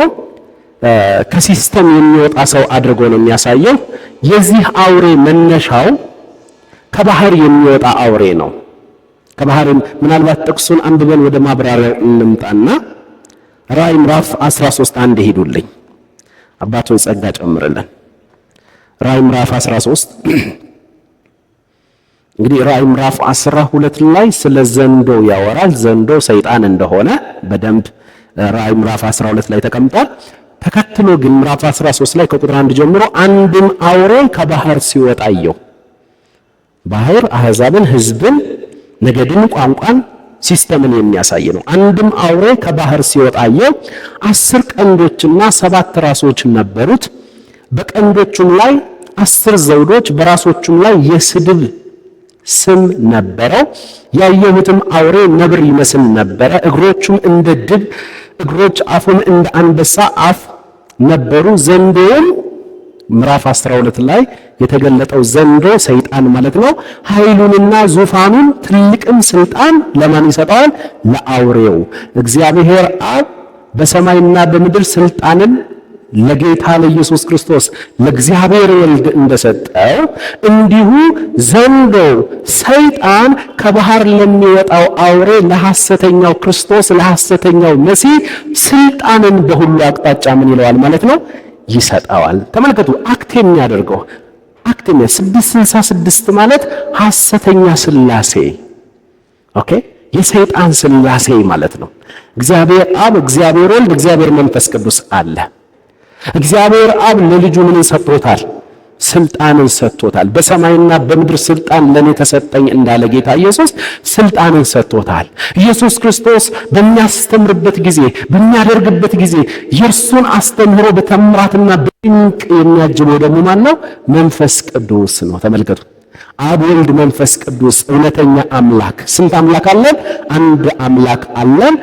ከሲስተም የሚወጣ ሰው አድርጎ ነው የሚያሳየው። የዚህ አውሬ መነሻው ከባህር የሚወጣ አውሬ ነው። ከባህር ምናልባት ጥቅሱን አንብበን ወደ ማብራሪያው እንምጣና ራእይ ምዕራፍ 13 አንድ ሄዱልኝ አባቶች ጸጋ ጨምርልን። ራእይ ምዕራፍ 13 እንግዲህ ራእይ ምዕራፍ 12 ላይ ስለ ዘንዶ ያወራል። ዘንዶ ሰይጣን እንደሆነ በደንብ ራእይ ምዕራፍ 12 ላይ ተቀምጧል። ተከትሎ ግን ምዕራፍ 13 ላይ ከቁጥር 1 ጀምሮ አንድም አውሬ ከባህር ሲወጣ አየሁ። ባህር አሕዛብን፣ ሕዝብን፣ ነገድን፣ ቋንቋን፣ ሲስተምን የሚያሳይ ነው። አንድም አውሬ ከባህር ሲወጣ አየሁ። 10 ቀንዶችና 7 ራሶች ነበሩት። በቀንዶቹም ላይ 10 ዘውዶች፣ በራሶቹም ላይ የስድብ ስም ነበረው። ያየሁትም አውሬ ነብር ይመስል ነበረ። እግሮቹም እንደ ድብ እግሮች፣ አፉም እንደ አንበሳ አፍ ነበሩ። ዘንዶውም ምዕራፍ 12 ላይ የተገለጠው ዘንዶ ሰይጣን ማለት ነው። ኃይሉንና ዙፋኑን ትልቅም ስልጣን ለማን ይሰጠዋል? ለአውሬው። እግዚአብሔር አብ በሰማይና በምድር ስልጣንን ለጌታ ለኢየሱስ ክርስቶስ ለእግዚአብሔር ወልድ እንደሰጠው እንዲሁ ዘንዶ ሰይጣን ከባህር ለሚወጣው አውሬ ለሐሰተኛው ክርስቶስ ለሐሰተኛው መሲህ ስልጣንን በሁሉ አቅጣጫ ምን ይለዋል ማለት ነው? ይሰጠዋል። ተመልከቱ፣ አክት የሚያደርገው አክት 666 ማለት ሐሰተኛ ሥላሴ ኦኬ፣ የሰይጣን ሥላሴ ማለት ነው። እግዚአብሔር አብ፣ እግዚአብሔር ወልድ፣ እግዚአብሔር መንፈስ ቅዱስ አለ። እግዚአብሔር አብ ለልጁ ምን ሰጥቶታል? ስልጣንን ሰጥቶታል። በሰማይና በምድር ስልጣን ለኔ ተሰጠኝ እንዳለ ጌታ ኢየሱስ ስልጣንን ሰጥቶታል። ኢየሱስ ክርስቶስ በሚያስተምርበት ጊዜ በሚያደርግበት ጊዜ የእርሱን አስተምህሮ በተአምራትና በድንቅ የሚያጅበው ደግሞ ማን ነው? መንፈስ ቅዱስ ነው። ተመልከቱ፣ አብ፣ ወልድ፣ መንፈስ ቅዱስ እውነተኛ አምላክ። ስንት አምላክ አለን? አንድ አምላክ አለን፣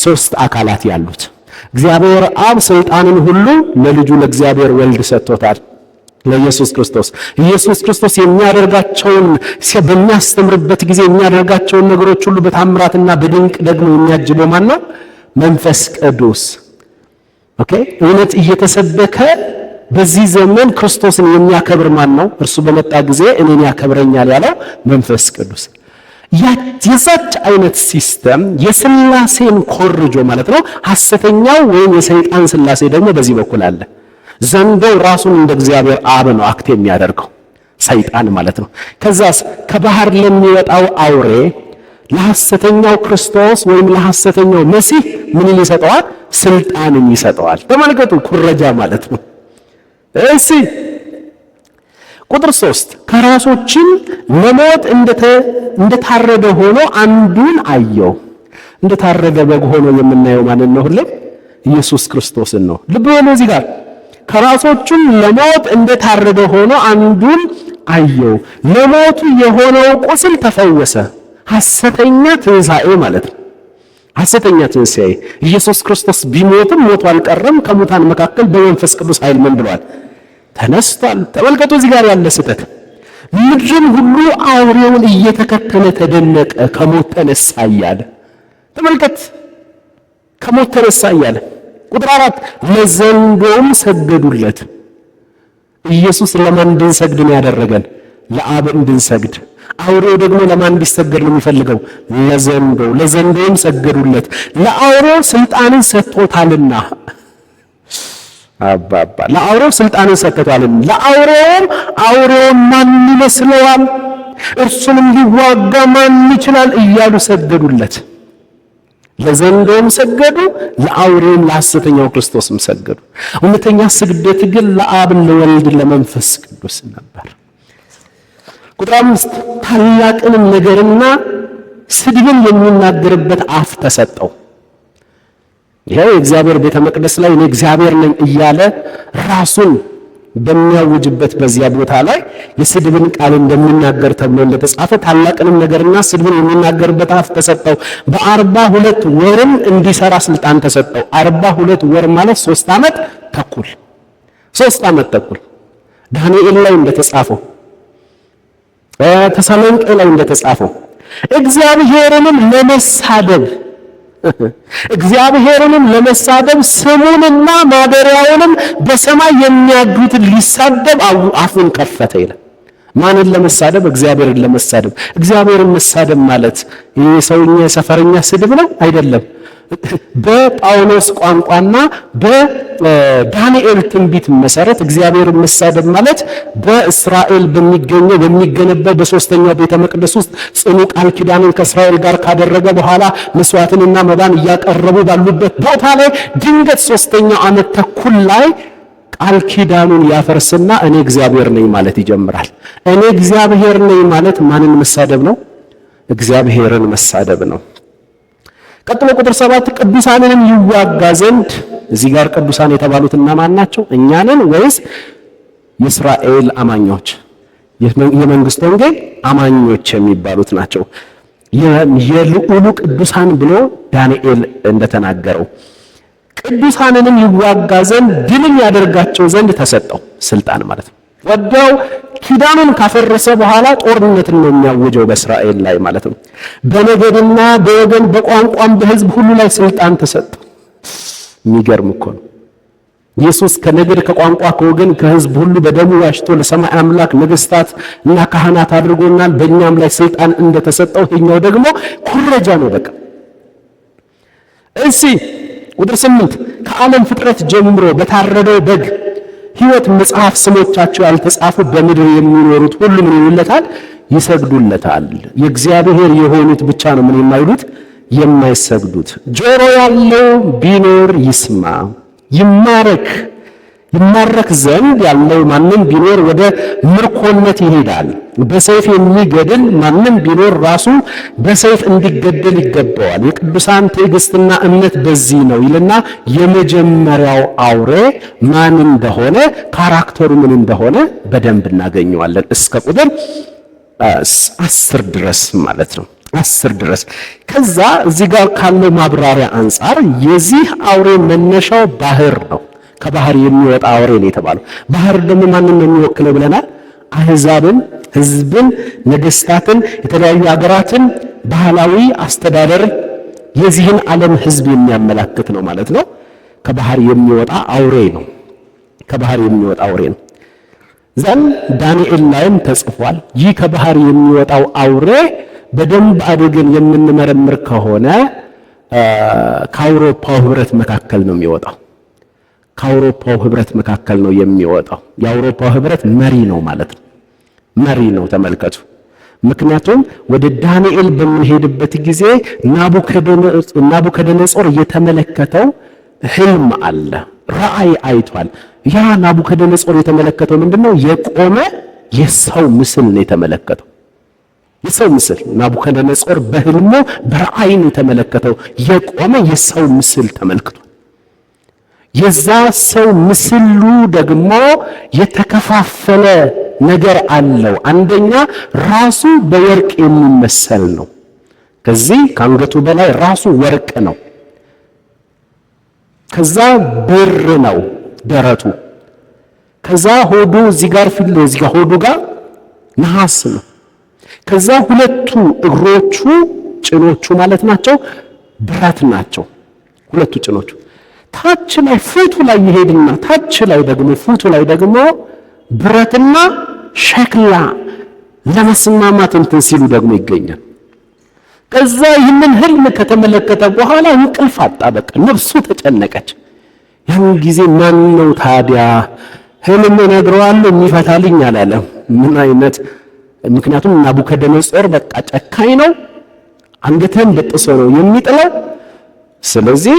ሶስት አካላት ያሉት። እግዚአብሔር አብ ስልጣንን ሁሉ ለልጁ ለእግዚአብሔር ወልድ ሰጥቶታል፣ ለኢየሱስ ክርስቶስ። ኢየሱስ ክርስቶስ የሚያደርጋቸውን በሚያስተምርበት ጊዜ የሚያደርጋቸውን ነገሮች ሁሉ በታምራትና በድንቅ ደግሞ የሚያጅበው ማን ነው? መንፈስ ቅዱስ። ኦኬ፣ እውነት እየተሰበከ በዚህ ዘመን ክርስቶስን የሚያከብር ማን ነው? እርሱ በመጣ ጊዜ እኔን ያከብረኛል ያለው መንፈስ ቅዱስ። የዛች አይነት ሲስተም የሥላሴን ኮርጆ ማለት ነው። ሐሰተኛው ወይም የሰይጣን ሥላሴ ደግሞ በዚህ በኩል አለ። ዘንዶው ራሱን እንደ እግዚአብሔር አብ ነው አክት የሚያደርገው ሰይጣን ማለት ነው። ከዛስ ከባህር ለሚወጣው አውሬ ለሐሰተኛው ክርስቶስ ወይም ለሐሰተኛው መሲህ ምን ይሰጠዋል? ስልጣንን ይሰጠዋል። ተመልከቱ፣ ኩረጃ ማለት ነው። እሺ ቁጥር 3 ከራሶችም ለሞት እንደታረደ ሆኖ አንዱን አየው። እንደታረደ በግ ሆኖ የምናየው ማንን ነው? ሁሌ ኢየሱስ ክርስቶስን ነው። ልብ በሉ እዚህ ጋር ከራሶቹም ለሞት እንደታረደ ሆኖ አንዱን አየው። ለሞቱ የሆነው ቁስል ተፈወሰ። ሐሰተኛ ትንሣኤ ማለት ነው። ሐሰተኛ ትንሣኤ ኢየሱስ ክርስቶስ ቢሞትም ሞቱ አልቀረም። ከሙታን መካከል በመንፈስ ቅዱስ ኃይል ምን ብሏል? ተነስቷል። ተመልከቱ እዚህ ጋር ያለ ስህተት። ምድርን ሁሉ አውሬውን እየተከተለ ተደነቀ፣ ከሞት ተነሳ እያለ ተመልከት፣ ከሞት ተነሳ እያለ። ቁጥር 4 ለዘንዶም ሰገዱለት። ኢየሱስ ለማን እንድንሰግድ ነው ያደረገን? ለአብ እንድንሰግድ። አውሬው ደግሞ ለማን እንዲሰገድ ነው የሚፈልገው? ለዘንዶ። ለዘንዶም ሰገዱለት፣ ለአውሬው ስልጣንን ሰጥቶታልና። አባባ ለአውሬው ስልጣንን ሰጥቶታልና። ለአውሬውም አውሬውን ማን ይመስለዋል? እርሱንም ሊዋጋ ማን ይችላል? እያሉ ሰገዱለት። ለዘንዶም ሰገዱ፣ ለአውሬውም ለሐሰተኛው ክርስቶስም ሰገዱ። እውነተኛ ስግደት ግን ለአብ ለወልድ ለመንፈስ ቅዱስ ነበር። ቁጥር 5 ታላቅንም ነገርና ስድብን የሚናገርበት አፍ ተሰጠው። ይሄው የእግዚአብሔር ቤተ መቅደስ ላይ እኔ እግዚአብሔር ነኝ እያለ ራሱን በሚያውጅበት በዚያ ቦታ ላይ የስድብን ቃል እንደሚናገር ተብሎ እንደተጻፈ ታላቅንም ነገርና ስድብን የሚናገርበት አፍ ተሰጠው። በ42 ወርም እንዲሰራ ስልጣን ተሰጠው። 42 ወር ማለት 3 ዓመት ተኩል 3 ዓመት ተኩል ዳንኤል ላይ እንደተጻፈው ተሰሎንቄ ላይ እንደተጻፈው እግዚአብሔርንም ለመሳደብ ስሙንና ማደሪያውንም በሰማይ የሚያድሩትን ሊሳደብ አፉን ከፈተ ይላል። ማንን ለመሳደብ? እግዚአብሔርን ለመሳደብ። እግዚአብሔርን መሳደብ ማለት የሰውኛ ሰፈረኛ ስድብ ነው አይደለም። በጳውሎስ ቋንቋና በዳንኤል ትንቢት መሰረት እግዚአብሔርን መሳደብ ማለት በእስራኤል በሚገነባው በሶስተኛው ቤተ መቅደስ ውስጥ ጽኑ ቃል ኪዳንን ከእስራኤል ጋር ካደረገ በኋላ መስዋዕትንና መባን እያቀረቡ ባሉበት ቦታ ላይ ድንገት 3ኛው ዓመት ተኩል ላይ ቃል ኪዳኑን ያፈርስና እኔ እግዚአብሔር ነኝ ማለት ይጀምራል። እኔ እግዚአብሔር ነኝ ማለት ማንን መሳደብ ነው? እግዚአብሔርን መሳደብ ነው። ቀጥሎ ቁጥር 7 ቅዱሳንንም ይዋጋ ዘንድ። እዚህ ጋር ቅዱሳን የተባሉት እነማን ናቸው? እኛንን ወይስ የእስራኤል አማኞች? የመንግስት ወንጌል አማኞች የሚባሉት ናቸው። የልዑሉ ቅዱሳን ብሎ ዳንኤል እንደተናገረው ቅዱሳንንም ይዋጋ ዘንድ ድልን ያደርጋቸው ዘንድ ተሰጠው ስልጣን ማለት ነው። ወዲያው ኪዳኑን ካፈረሰ በኋላ ጦርነትን ነው የሚያወጀው በእስራኤል ላይ ማለት ነው። በነገድና በወገን በቋንቋም በሕዝብ ሁሉ ላይ ስልጣን ተሰጠው። የሚገርም እኮ ነው። ኢየሱስ ከነገድ ከቋንቋ ከወገን ከሕዝብ ሁሉ በደሙ ዋጅቶ ለሰማይ አምላክ ነገሥታት እና ካህናት አድርጎናል። በእኛም ላይ ስልጣን እንደተሰጠው ይሄኛው ደግሞ ኩረጃ ነው። በቃ እሺ ቁጥር 8 ከዓለም ፍጥረት ጀምሮ በታረደው በግ ሕይወት መጽሐፍ ስሞቻቸው ያልተጻፉ በምድር የሚኖሩት ሁሉ ምን ይሉለታል? ይሰግዱለታል። የእግዚአብሔር የሆኑት ብቻ ነው ምን የማይሉት? የማይሰግዱት። ጆሮ ያለው ቢኖር ይስማ። ይማረክ ዘንድ ያለው ማንም ቢኖር ወደ ምርኮነት ይሄዳል። በሰይፍ የሚገድል ማንም ቢኖር ራሱ በሰይፍ እንዲገደል ይገባዋል። የቅዱሳን ትዕግስትና እምነት በዚህ ነው ይልና የመጀመሪያው አውሬ ማን እንደሆነ ካራክተሩ ምን እንደሆነ በደንብ እናገኘዋለን። እስከ ቁጥር 10 ድረስ ማለት ነው። 10 ድረስ። ከዛ እዚህ ጋር ካለው ማብራሪያ አንጻር የዚህ አውሬ መነሻው ባህር ነው። ከባህር የሚወጣ አውሬ ነው የተባለው። ባህር ደግሞ ማንን ነው የሚወክለው ብለናል? አህዛብን፣ ህዝብን፣ ነገስታትን፣ የተለያዩ ሀገራትን ባህላዊ አስተዳደርን የዚህን ዓለም ህዝብ የሚያመላክት ነው ማለት ነው። ከባህር የሚወጣ አውሬ ነው። ከባህር የሚወጣ አውሬ ነው። ዘን ዳንኤል ላይም ተጽፏል። ይህ ከባህር የሚወጣው አውሬ በደንብ አድርገን የምንመረምር ከሆነ ከአውሮፓው ህብረት መካከል ነው የሚወጣው። ከአውሮፓው ህብረት መካከል ነው የሚወጣው። የአውሮፓው ህብረት መሪ ነው ማለት ነው። መሪ ነው ተመልከቱ። ምክንያቱም ወደ ዳንኤል በምንሄድበት ጊዜ ናቡከደነጾር የተመለከተው ህልም አለ፣ ራእይ አይቷል። ያ ናቡከደነጾር የተመለከተው ምንድነው? የቆመ የሰው ምስል ነው የተመለከተው። የሰው ምስል ናቡከደነጾር በህልሙ በራእይ ነው የተመለከተው። የቆመ የሰው ምስል ተመልክቷል። የዛ ሰው ምስሉ ደግሞ የተከፋፈለ ነገር አለው። አንደኛ ራሱ በወርቅ የሚመሰል ነው። ከዚህ ከአንገቱ በላይ ራሱ ወርቅ ነው። ከዛ ብር ነው ደረቱ። ከዛ ሆዱ እዚህ ጋር ሆዱ ጋር ነሐስ ነው። ከዛ ሁለቱ እግሮቹ ጭኖቹ ማለት ናቸው ብረት ናቸው። ሁለቱ ጭኖቹ ታች ላይ ፉቱ ላይ ይሄድና ታች ላይ ደግሞ ፉቱ ላይ ደግሞ ብረትና ሸክላ ለመስማማት እንትን ሲሉ ደግሞ ይገኛል። ከዛ ይህንን ህልም ከተመለከተ በኋላ እንቅልፍ አጣ። በቃ ነፍሱ ተጨነቀች። ያን ጊዜ ማን ነው ታዲያ ህልም እነግረዋለሁ የሚፈታልኝ አላለም። ምን አይነት ምክንያቱም ናቡከደነጾር በቃ ጨካኝ ነው። አንገትህን በጥሶ ነው የሚጥለው። ስለዚህ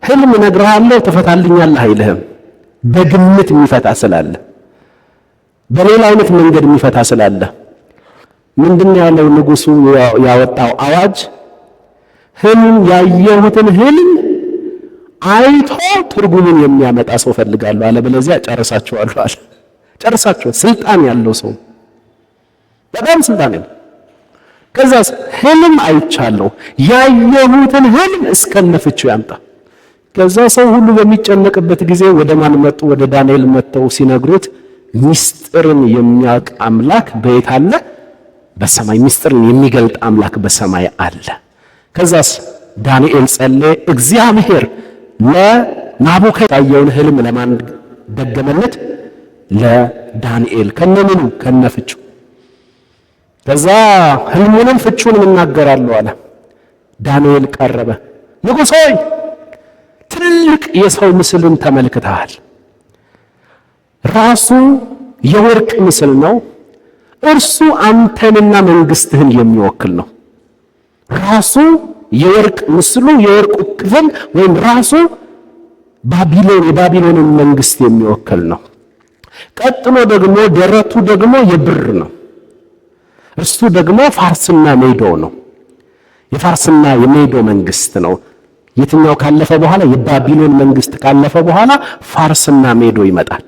ህልም እነግርሃለሁ ትፈታልኛለህ አይልህም። በግምት የሚፈታ ስላለ፣ በሌላ አይነት መንገድ የሚፈታ ስላለ ምንድን ያለው ንጉሱ ያወጣው አዋጅ? ህልም ያየሁትን ህልም አይቶ ትርጉሙን የሚያመጣ ሰው ፈልጋለሁ፣ አለበለዚያ ጨርሳቸዋለሁ አለ። ጨርሳቸው። ስልጣን ያለው ሰው በጣም ስልጣን ያለው። ከዛስ ህልም አይቻለሁ፣ ያየሁትን ህልም እስከነፍቺው ያምጣ። ከዛ ሰው ሁሉ በሚጨነቅበት ጊዜ ወደ ማን መጡ? ወደ ዳንኤል መጥተው ሲነግሩት ሚስጥርን የሚያውቅ አምላክ በየት አለ? በሰማይ። ሚስጥርን የሚገልጥ አምላክ በሰማይ አለ። ከዛስ ዳንኤል ጸለየ። እግዚአብሔር ለናቡከደነጾር ያየውን ህልም ለማን ደገመለት? ለዳንኤል ከነምኑ ከነፍቺው። ከዛ ህልሙንም ፍቺውንም እናገራለሁ አለ። ዳንኤል ቀረበ። ንጉሥ ሆይ ትልቅ የሰው ምስልን ተመልክተሃል። ራሱ የወርቅ ምስል ነው። እርሱ አንተንና መንግስትህን የሚወክል ነው። ራሱ የወርቅ ምስሉ የወርቁ ክፍል ወይም ራሱ የባቢሎንን መንግስት የሚወክል ነው። ቀጥሎ ደግሞ ደረቱ ደግሞ የብር ነው። እርሱ ደግሞ ፋርስና ሜዶ ነው። የፋርስና የሜዶ መንግስት ነው። የትኛው ካለፈ በኋላ? የባቢሎን መንግስት ካለፈ በኋላ ፋርስና ሜዶ ይመጣል።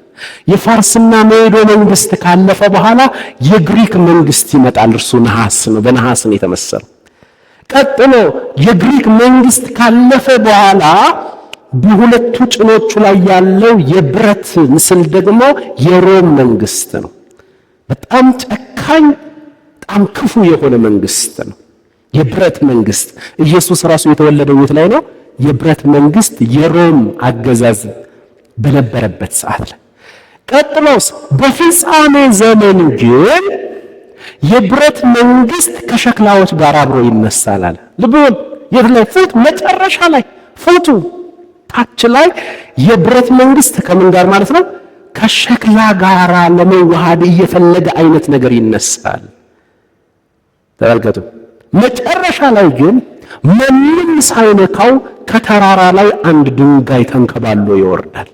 የፋርስና ሜዶ መንግስት ካለፈ በኋላ የግሪክ መንግስት ይመጣል። እርሱ ነሐስ ነው፣ በነሐስ ነው የተመሰለው። ቀጥሎ የግሪክ መንግስት ካለፈ በኋላ በሁለቱ ጭኖቹ ላይ ያለው የብረት ምስል ደግሞ የሮም መንግስት ነው። በጣም ጨካኝ፣ በጣም ክፉ የሆነ መንግስት ነው። የብረት መንግስት። ኢየሱስ ራሱ የተወለደው የት ላይ ነው? የብረት መንግስት የሮም አገዛዝ በነበረበት ሰዓት ላይ። ቀጥሎስ በፍጻሜ ዘመን ግን የብረት መንግስት ከሸክላዎች ጋር አብሮ ይነሳል አለ። ልብ በሉ፣ የት ላይ? ፉት መጨረሻ ላይ ፉቱ ታች ላይ የብረት መንግስት ከምን ጋር ማለት ነው? ከሸክላ ጋር ለመዋሃድ እየፈለገ አይነት ነገር ይነሳል። ተመልከቱ። መጨረሻ ላይ ግን ምንም ሳይነካው ከተራራ ላይ አንድ ድንጋይ ተንከባሎ ይወርዳል።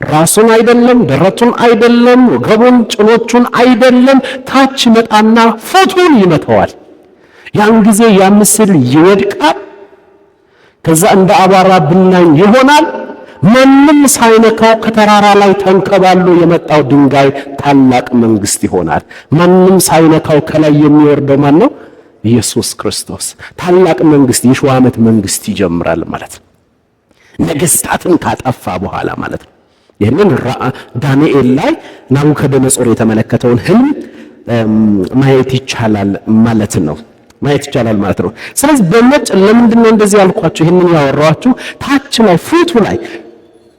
ራሱን አይደለም፣ ደረቱን አይደለም፣ ወገቡን፣ ጭኖቹን አይደለም፣ ታች ይመጣና ፉቱን ይመታዋል። ያን ጊዜ ያ ምስል ይወድቃል። ከዛ እንደ አቧራ ብናኝ ይሆናል። ምንም ሳይነካው ከተራራ ላይ ተንከባሎ የመጣው ድንጋይ ታላቅ መንግስት ይሆናል። ምንም ሳይነካው ከላይ የሚወርደው ማን ነው? ኢየሱስ ክርስቶስ። ታላቅ መንግስት፣ የሺህ ዓመት መንግስት ይጀምራል ማለት ነው። ነገስታትን ካጠፋ በኋላ ማለት ነው። ይህንን ዳንኤል ላይ ናቡከደነጾር የተመለከተውን ህልም ማየት ይቻላል ማለት ነው። ስለዚህ በመጭ ለምንድነው እንደዚህ ያልኳችሁ? ይህንን ያወራኋችሁ ታች ላይ ፉቱ ላይ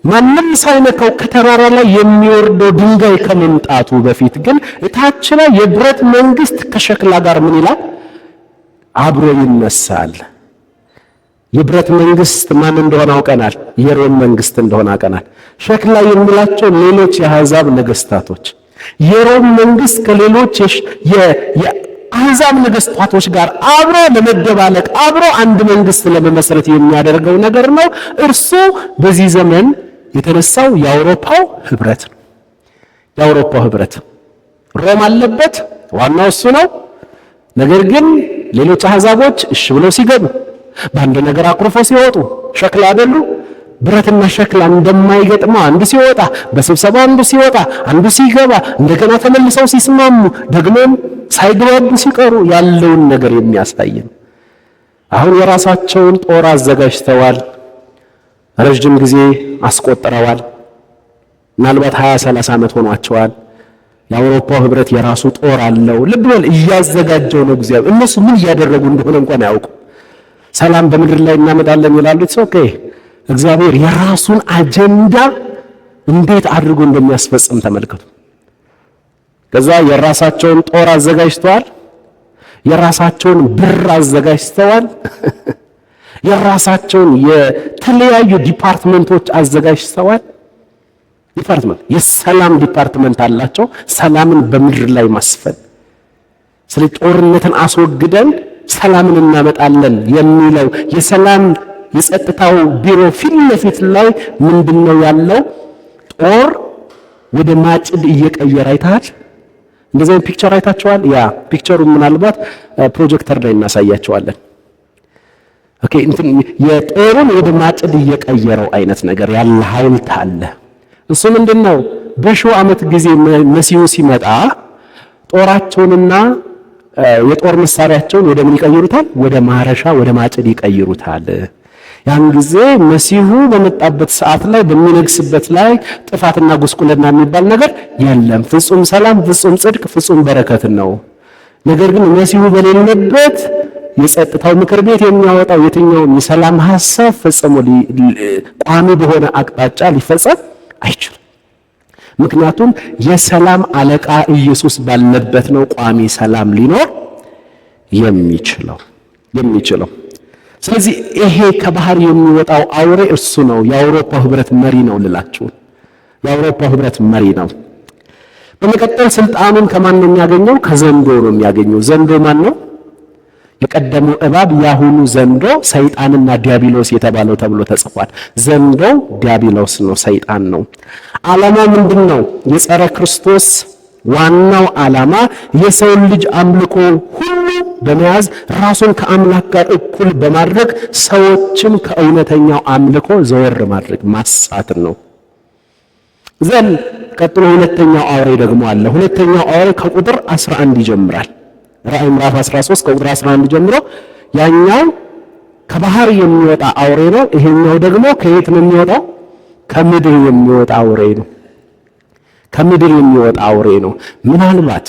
ማንም ሳይነካው ከተራራ ላይ የሚወርደው ድንጋይ ከመምጣቱ በፊት ግን ታች ላይ የብረት መንግስት ከሸክላ ጋር ምን ይላል? አብሮ ይነሳል። የብረት መንግስት ማን እንደሆነ አውቀናል። የሮም መንግስት እንደሆነ አውቀናል። ሸክላ የሚላቸው ሌሎች የአሕዛብ ነገስታቶች፣ የሮም መንግስት ከሌሎች የአሕዛብ ነገስታቶች ጋር አብሮ ለመደባለቅ አብሮ አንድ መንግስት ለመመስረት የሚያደርገው ነገር ነው። እርሱ በዚህ ዘመን የተነሳው የአውሮፓው ህብረት ነው። የአውሮፓው ህብረት ሮም አለበት፣ ዋናው እሱ ነው። ነገር ግን ሌሎች አሕዛቦች እሺ ብለው ሲገቡ፣ በአንድ ነገር አኩርፎ ሲወጡ፣ ሸክላ አይደሉ? ብረትና ሸክላ እንደማይገጥመው አንዱ ሲወጣ፣ በስብሰባ አንዱ ሲወጣ፣ አንዱ ሲገባ፣ እንደገና ተመልሰው ሲስማሙ፣ ደግሞም ሳይግባቡ ሲቀሩ ያለውን ነገር የሚያሳይ ነው። አሁን የራሳቸውን ጦር አዘጋጅተዋል። ረጅም ጊዜ አስቆጥረዋል። ምናልባት 20-30 ዓመት ሆኗቸዋል። የአውሮፓው ህብረት የራሱ ጦር አለው። ልብ በል፣ እያዘጋጀው ነው እግዚአብሔር። እነሱ ምን እያደረጉ እንደሆነ እንኳን አያውቁ። ሰላም በምድር ላይ እናመጣለን ይላሉ። ኦኬ፣ እግዚአብሔር የራሱን አጀንዳ እንዴት አድርጎ እንደሚያስፈጽም ተመልከቱ። ከዛ የራሳቸውን ጦር አዘጋጅተዋል። የራሳቸውን ብር አዘጋጅተዋል። የራሳቸውን የተለያዩ ዲፓርትመንቶች አዘጋጅተዋል። የሰላም ዲፓርትመንት አላቸው። ሰላምን በምድር ላይ ማስፈን። ስለዚህ ጦርነትን አስወግደን ሰላምን እናመጣለን የሚለው የሰላም የጸጥታው ቢሮ ፊት ለፊት ላይ ምንድነው ያለው? ጦር ወደ ማጭድ እየቀየረ አይታል። እንደዚህ ፒክቸር አይታችኋል? ያ ፒክቸሩ ምናልባት ፕሮጀክተር ላይ እናሳያቸዋለን። ኦኬ፣ የጦሩን ወደ ማጭድ እየቀየረው አይነት ነገር ያለ ኃይል አለ። እሱ ምንድነው? በሺው ዓመት ጊዜ መሲሁ ሲመጣ ጦራቸውንና የጦር መሳሪያቸውን ወደ ምን ይቀይሩታል? ወደ ማረሻ፣ ወደ ማጭድ ይቀይሩታል። ያን ጊዜ መሲሁ በመጣበት ሰዓት ላይ በሚነግስበት ላይ ጥፋትና ጉስቁልና የሚባል ነገር የለም። ፍጹም ሰላም፣ ፍጹም ጽድቅ፣ ፍጹም በረከት ነው። ነገር ግን መሲሁ በሌለበት የጸጥታው ምክር ቤት የሚያወጣው የትኛውም የሰላም ሐሳብ ፈጽሞ ቋሚ በሆነ አቅጣጫ ሊፈጸም አይችልም። ምክንያቱም የሰላም አለቃ ኢየሱስ ባለበት ነው ቋሚ ሰላም ሊኖር የሚችለው። ስለዚህ ይሄ ከባህር የሚወጣው አውሬ እርሱ ነው። የአውሮፓው ህብረት መሪ ነው ልላችሁ። የአውሮፓው ህብረት መሪ ነው። በመቀጠል ስልጣኑን ከማን ነው የሚያገኘው? ከዘንዶ ነው የሚያገኘው። ዘንዶ ማን ነው? የቀደመው እባብ ያሁኑ ዘንዶ ሰይጣንና ዲያብሎስ የተባለው ተብሎ ተጽፏል። ዘንዶ ዲያብሎስ ነው፣ ሰይጣን ነው። ዓላማው ምንድነው? የጸረ ክርስቶስ ዋናው ዓላማ የሰውን ልጅ አምልኮ ሁሉ በመያዝ ራሱን ከአምላክ ጋር እኩል በማድረግ ሰዎችን ከእውነተኛው አምልኮ ዘወር ማድረግ ማሳት ነው። ዘን ቀጥሎ ሁለተኛው አውሬ ደግሞ አለ። ሁለተኛው አውሬ ከቁጥር 11 ይጀምራል። ራእይ ምዕራፍ 13 ከቁጥር 11 ጀምሮ ያኛው ከባህር የሚወጣ አውሬ ነው። ይሄኛው ደግሞ ከየት ነው የሚወጣው? ከምድር የሚወጣ አውሬ ነው። ከምድር የሚወጣ አውሬ ነው። ምናልባት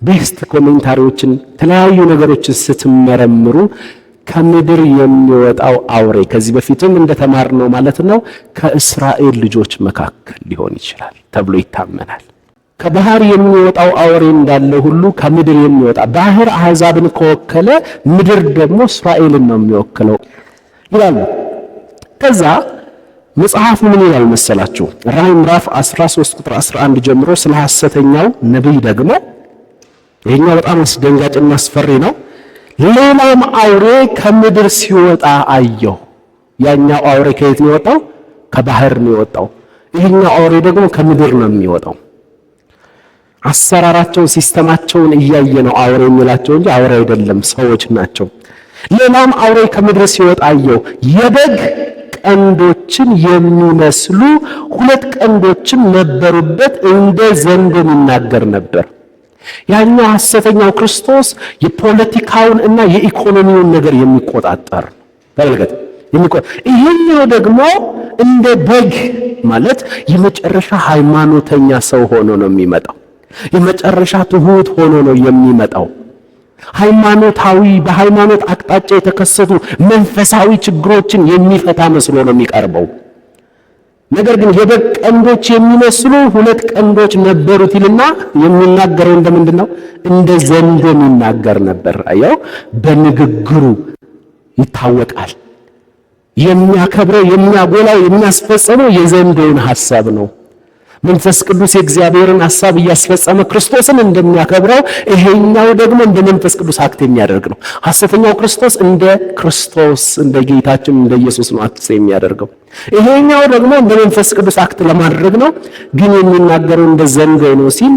ቤስት ኮሜንታሪዎችን የተለያዩ ነገሮችን ስትመረምሩ ከምድር የሚወጣው አውሬ ከዚህ በፊትም እንደተማርነው ማለት ነው ከእስራኤል ልጆች መካከል ሊሆን ይችላል ተብሎ ይታመናል። ከባህር የሚወጣው አውሬ እንዳለ ሁሉ ከምድር የሚወጣ ባህር አሕዛብን ከወከለ ምድር ደግሞ እስራኤልን ነው የሚወክለው ይላሉ። ከዛ መጽሐፉ ምን ይላል መሰላችሁ? ራእይ ምዕራፍ 13 ቁጥር 11 ጀምሮ ስለ ሐሰተኛው ነቢይ ደግሞ ይሄኛው በጣም አስደንጋጭና አስፈሪ ነው። ሌላም አውሬ ከምድር ሲወጣ አየሁ። ያኛው አውሬ ከየት ነው የወጣው? ከባህር ነው የወጣው። ይሄኛው አውሬ ደግሞ ከምድር ነው የሚወጣው። አሰራራቸውን ሲስተማቸውን እያየ ነው አውሬ የሚላቸው እንጂ አውሬ አይደለም፣ ሰዎች ናቸው። ሌላም አውሬ ከምድር ሲወጣ አየሁ። የበግ ቀንዶችን የሚመስሉ 2 ቀንዶችም ነበሩበት፣ እንደ ዘንዶም ይናገር ነበር። ያኛው ሐሰተኛው ክርስቶስ የፖለቲካውን እና የኢኮኖሚውን ነገር የሚቆጣጠር ተመልከት። ይሄኛው ደግሞ እንደ በግ ማለት የመጨረሻ ሃይማኖተኛ ሰው ሆኖ ነው የሚመጣው። የመጨረሻ ትሁት ሆኖ ነው የሚመጣው። ሃይማኖታዊ በሃይማኖት አቅጣጫ የተከሰቱ መንፈሳዊ ችግሮችን የሚፈታ መስሎ ነው የሚቀርበው። ነገር ግን የበግ ቀንዶች የሚመስሉ 2 ቀንዶች ነበሩት ይልና የሚናገረው እንደምንድን ነው? እንደ ዘንዶ የሚናገር ነበር። አየው፣ በንግግሩ ይታወቃል። የሚያከብረው፣ የሚያጎላው፣ የሚያስፈጽመው የዘንዶውን ሐሳብ ነው። መንፈስ ቅዱስ የእግዚአብሔርን ሐሳብ እያስፈጸመ ክርስቶስን እንደሚያከብረው ይሄኛው ደግሞ እንደ መንፈስ ቅዱስ አክት የሚያደርግ ነው። ሐሰተኛው ክርስቶስ እንደ ክርስቶስ እንደ ጌታችን እንደ ኢየሱስ ነው አክት የሚያደርገው። ይሄኛው ደግሞ እንደ መንፈስ ቅዱስ አክት ለማድረግ ነው፣ ግን የሚናገረው እንደ ዘንዶ ነው ሲል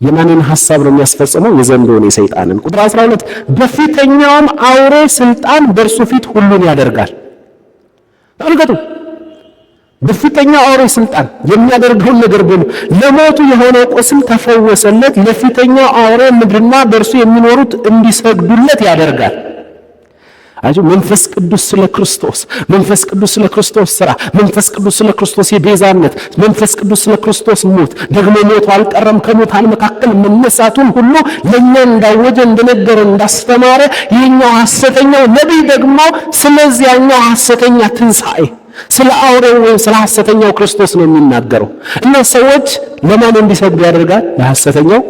የማንን ሐሳብ ነው የሚያስፈጽመው? የዘንዶውን፣ የሰይጣንን። ቁጥር 12 በፊተኛውም አውሬ ስልጣን በእርሱ ፊት ሁሉን ያደርጋል። ተመልከቱ፣ በፊተኛው አውሬ ስልጣን የሚያደርገውን ነገር ሁሉ። ለሞቱ የሆነው ቁስል ተፈወሰለት። ለፊተኛው አውሬ ምድርና በእርሱ የሚኖሩት እንዲሰግዱለት ያደርጋል። አጆ መንፈስ ቅዱስ ስለ ክርስቶስ፣ መንፈስ ቅዱስ ስለ ክርስቶስ ሥራ፣ መንፈስ ቅዱስ ስለ ክርስቶስ የቤዛነት፣ መንፈስ ቅዱስ ስለ ክርስቶስ ሞት፣ ደግሞ ሞቱ አልቀረም ከሙታን መካከል መነሳቱን ሁሉ ለእኛ እንዳወጀ፣ እንደነገረ፣ እንዳስተማረ ይህኛው ሐሰተኛው ነቢይ ደግሞ ስለዚያኛው ሐሰተኛ ትንሣኤ ስለ አውሬው ወይም ስለ ሐሰተኛው ክርስቶስ ነው የሚናገረው። እና ሰዎች ለማን እንዲሰግዱ ያደርጋል? ለሐሰተኛው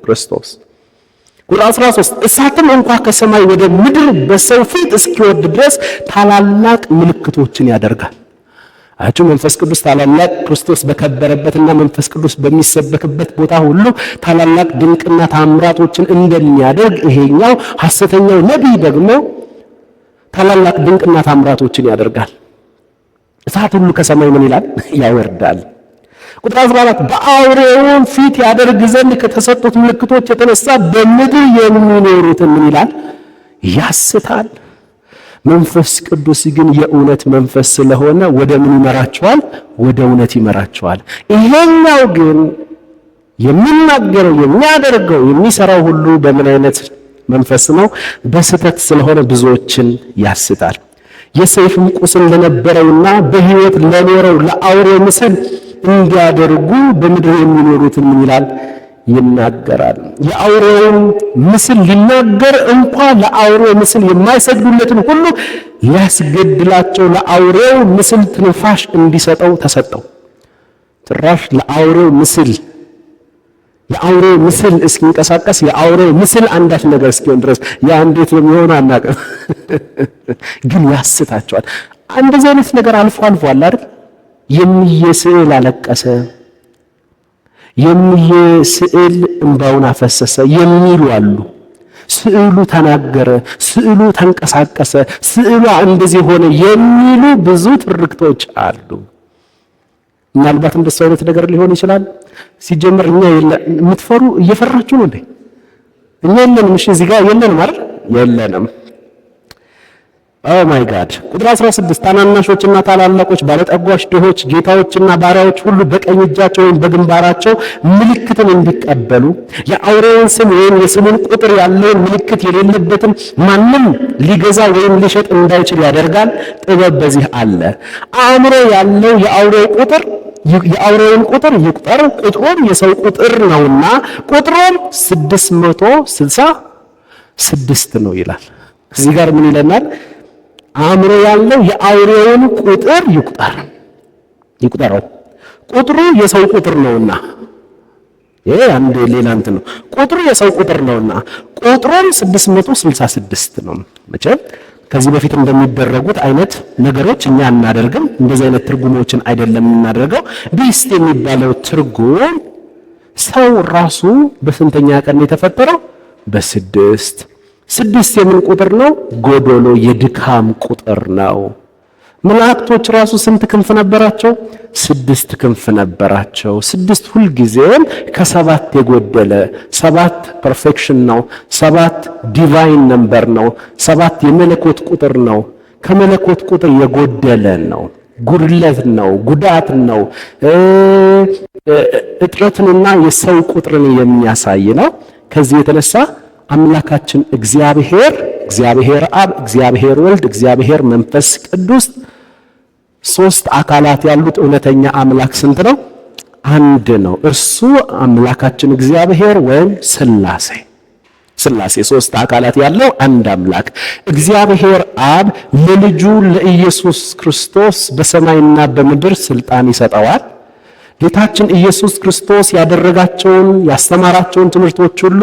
ክርስቶስ። ቁጥር 13 እሳትም እንኳ ከሰማይ ወደ ምድር በሰው ፊት እስኪወርድ ድረስ ታላላቅ ምልክቶችን ያደርጋል። አቹ መንፈስ ቅዱስ ታላላቅ ክርስቶስ በከበረበትና መንፈስ ቅዱስ በሚሰበክበት ቦታ ሁሉ ታላላቅ ድንቅና ታምራቶችን እንደሚያደርግ ይሄኛው ሐሰተኛው ነቢይ ደግሞ ታላላቅ ድንቅና ታምራቶችን ያደርጋል። እሳት ሁሉ ከሰማይ ምን ይላል? ያወርዳል። ቁጥር 14 በአውሬውም ፊት ያደርግ ዘንድ ከተሰጡት ምልክቶች የተነሳ በምድር የሚኖሩትን ምን ይላል? ያስታል። መንፈስ ቅዱስ ግን የእውነት መንፈስ ስለሆነ ወደ ምን ይመራቸዋል? ወደ እውነት ይመራቸዋል። ይሄኛው ግን የሚናገረው፣ የሚያደርገው፣ የሚሰራው ሁሉ በምን አይነት መንፈስ ነው? በስህተት ስለሆነ ብዙዎችን ያስታል። የሰይፍም ቁስል ለነበረውና በሕይወት ለኖረው ለአውሬው ምስል እንዲያደርጉ በምድር የሚኖሩትን ምን ይላል? ይናገራል። የአውሬውን ምስል ሊናገር እንኳ ለአውሬው ምስል የማይሰግዱለትን ሁሉ ሊያስገድላቸው ለአውሬው ምስል ትንፋሽ እንዲሰጠው ተሰጠው። ጭራሽ ለአውሬው ምስል የአውሬው ምስል እስኪንቀሳቀስ የአውሬው ምስል አንዳች ነገር እስኪሆን ድረስ ያ እንዴት የሚሆን አናውቅም፣ ግን ያስታቸዋል። እንደዚህ አይነት ነገር አልፎ አልፎ አለ አይደል? የሚየ ስዕል አለቀሰ፣ የሚየ ስዕል እንባውን አፈሰሰ የሚሉ አሉ። ስዕሉ ተናገረ፣ ስዕሉ ተንቀሳቀሰ፣ ስዕሏ እንደዚህ ሆነ የሚሉ ብዙ ትርክቶች አሉ። ምናልባት እንደሱ አይነት ነገር ሊሆን ይችላል። ሲጀምር እኛ የምትፈሩ እየፈራችሁ ነው እንዴ? እኛ የለንም። እሺ እዚህ ጋር የለንም አይደል? የለንም። ኦ ማይ ጋድ። ቁጥር 16 ታናናሾችና ታላላቆች፣ ባለጠጎች፣ ድሆች፣ ጌታዎችና ባሪያዎች ሁሉ በቀኝ እጃቸው ወይም በግንባራቸው ምልክትን እንዲቀበሉ የአውሬውን ስም ወይም የስሙን ቁጥር ያለውን ምልክት የሌለበትን ማንም ሊገዛ ወይም ሊሸጥ እንዳይችል ያደርጋል። ጥበብ በዚህ አለ። አእምሮ ያለው የአውሬውን ቁጥር ይቁጠር፣ ቁጥሩም የሰው ቁጥር ነውና ቁጥሩም 666 ነው ይላል። እዚህ ጋር ምን ይለናል? አእምሮ ያለው የአውሬውን ቁጥር ይቁጠረው፣ ቁጥሩ የሰው ቁጥር ነውና። ይሄ አንድ ሌላ እንትን ነው። ቁጥሩ የሰው ቁጥር ነውና ቁጥሩም 666 ነው። መቼም ከዚህ በፊት እንደሚደረጉት አይነት ነገሮች እኛ እናደርግም። እንደዚህ አይነት ትርጉሞችን አይደለም የምናደርገው። ቢስት የሚባለው ትርጉም ሰው ራሱ በስንተኛ ቀን የተፈጠረው? በስድስት። ስድስት የምን ቁጥር ነው? ጎዶሎ የድካም ቁጥር ነው። መላእክቶች ራሱ ስንት ክንፍ ነበራቸው? 6 ክንፍ ነበራቸው። 6 ሁልጊዜም ከ7 የጎደለ 7 ፐርፌክሽን ነው። 7 ዲቫይን ነምበር ነው። 7 የመለኮት ቁጥር ነው። ከመለኮት ቁጥር የጎደለ ነው። ጉድለት ነው። ጉዳት ነው። እጥረትንና የሰው ቁጥርን የሚያሳይ ነው። ከዚህ የተነሳ አምላካችን እግዚአብሔር አብ፣ እግዚአብሔር ወልድ፣ እግዚአብሔር መንፈስ ቅዱስ 3 አካላት ያሉት እውነተኛ አምላክ ስንት ነው? አንድ ነው። እርሱ አምላካችን እግዚአብሔር ወይም ሥላሴ 3 አካላት ያለው አንድ አምላክ እግዚአብሔር አብ ለልጁ ለኢየሱስ ክርስቶስ በሰማይና በምድር ስልጣን ይሰጠዋል። ጌታችን ኢየሱስ ክርስቶስ ያደረጋቸውን ያስተማራቸውን ትምህርቶች ሁሉ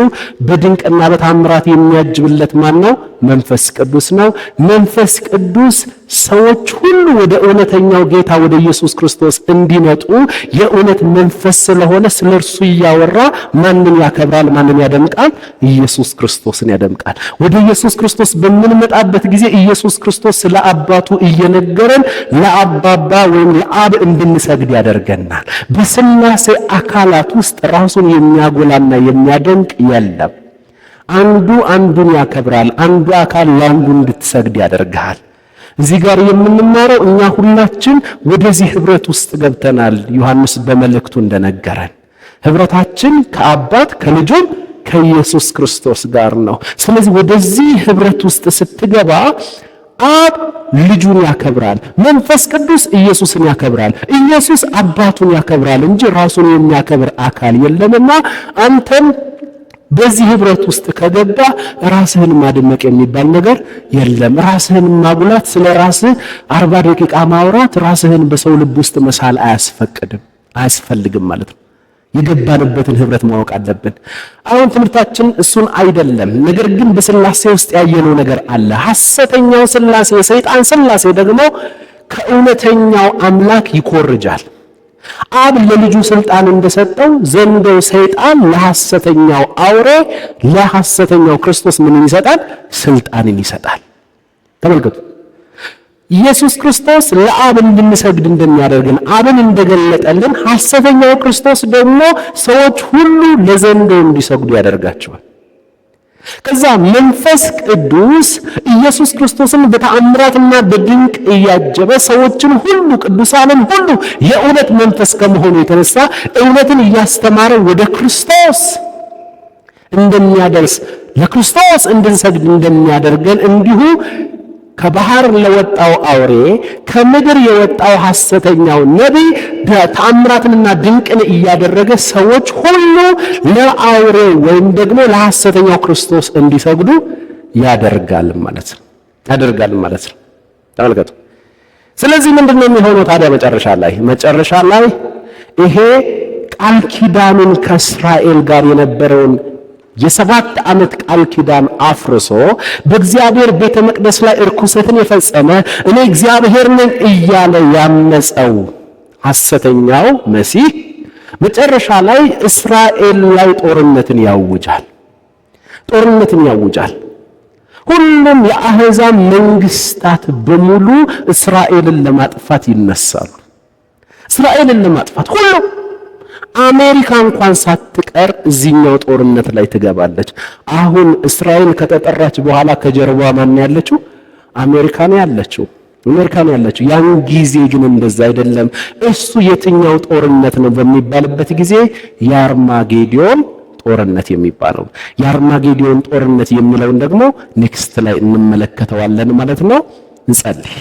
በድንቅና በታምራት የሚያጅብለት ማን ነው? መንፈስ ቅዱስ ነው። መንፈስ ቅዱስ ሰዎች ሁሉ ወደ እውነተኛው ጌታ ወደ ኢየሱስ ክርስቶስ እንዲመጡ የእውነት መንፈስ ስለሆነ ስለ እርሱ እያወራ ማንን ያከብራል? ማንን ያደምቃል? ኢየሱስ ክርስቶስን ያደምቃል። ወደ ኢየሱስ ክርስቶስ በምንመጣበት ጊዜ ኢየሱስ ክርስቶስ ስለ አባቱ እየነገረን ለአባባ ወይም ለአብ እንድንሰግድ ያደርገናል። በሥላሴ አካላት ውስጥ ራሱን የሚያጎላና የሚያደምቅ የለም። አንዱ አንዱን ያከብራል። አንዱ አካል ለአንዱ እንድትሰግድ ያደርጋል። እዚህ ጋር የምንማረው እኛ ሁላችን ወደዚህ ህብረት ውስጥ ገብተናል። ዮሐንስ በመልእክቱ እንደነገረን ህብረታችን ከአባት ከልጁም ከኢየሱስ ክርስቶስ ጋር ነው። ስለዚህ ወደዚህ ህብረት ውስጥ ስትገባ አብ ልጁን ያከብራል፣ መንፈስ ቅዱስ ኢየሱስን ያከብራል፣ ኢየሱስ አባቱን ያከብራል እንጂ ራሱን የሚያከብር አካል የለምና አንተም በዚህ ህብረት ውስጥ ከገባ ራስህን ማድመቅ የሚባል ነገር የለም። ራስህን ማጉላት፣ ስለ ራስህ 40 ደቂቃ ማውራት፣ ራስህን በሰው ልብ ውስጥ መሳል አያስፈልግም ማለት ነው። የገባንበትን ህብረት ማወቅ አለብን። አሁን ትምህርታችን እሱን አይደለም። ነገር ግን በሥላሴ ውስጥ ያየነው ነገር አለ። ሐሰተኛው ሥላሴ የሰይጣን ሥላሴ ደግሞ ከእውነተኛው አምላክ ይኮርጃል። አብ ለልጁ ስልጣን እንደሰጠው ዘንዶ ሰይጣን ለሐሰተኛው አውሬ ለሐሰተኛው ክርስቶስ ምንን ይሰጣል? ስልጣንን ይሰጣል። ተመልከቱ። ኢየሱስ ክርስቶስ ለአብ እንድንሰግድ እንደሚያደርግን አብን እንደገለጠልን ሐሰተኛው ክርስቶስ ደግሞ ሰዎች ሁሉ ለዘንዶ እንዲሰግዱ ያደርጋቸዋል። ከዛ መንፈስ ቅዱስ ኢየሱስ ክርስቶስን በተአምራትና በድንቅ እያጀበ ሰዎችን ሁሉ ቅዱሳንን ሁሉ የእውነት መንፈስ ከመሆኑ የተነሳ እውነትን እያስተማረ ወደ ክርስቶስ እንደሚያደርስ ለክርስቶስ እንድንሰግድ እንደሚያደርገን እንዲሁ ከባህር ለወጣው አውሬ ከምድር የወጣው ሐሰተኛው ነቢይ ተአምራትንና ድንቅን እያደረገ ሰዎች ሁሉ ለአውሬ ወይም ደግሞ ለሐሰተኛው ክርስቶስ እንዲሰግዱ ያደርጋል ማለት ነው። ተመልከቱ። ስለዚህ ምንድነው የሚሆነው ታዲያ መጨረሻ ላይ ይሄ ቃል ኪዳኑን ከእስራኤል ጋር የነበረውን የ7 ዓመት ቃል ኪዳን አፍርሶ በእግዚአብሔር ቤተ መቅደስ ላይ እርኩሰትን የፈጸመ እኔ እግዚአብሔር ነኝ እያለ ያመፀው ሐሰተኛው መሲህ መጨረሻ ላይ እስራኤል ላይ ጦርነትን ያውጃል። ሁሉም የአሕዛብ መንግስታት በሙሉ እስራኤልን ለማጥፋት ይነሳሉ። ሁሉ አሜሪካ እንኳን ሳትቀር እዚህኛው ጦርነት ላይ ትገባለች። አሁን እስራኤል ከተጠራች በኋላ ከጀርባ ማን ያለችው? አሜሪካ ነው ያለችው። ያን ጊዜ ግን እንደዛ አይደለም። እሱ የትኛው ጦርነት ነው በሚባልበት ጊዜ የአርማጌዲዮን ጦርነት የሚባለው። የአርማጌዲዮን ጦርነት የሚለውን ደግሞ ኔክስት ላይ እንመለከተዋለን ማለት ነው። እንጸልይ።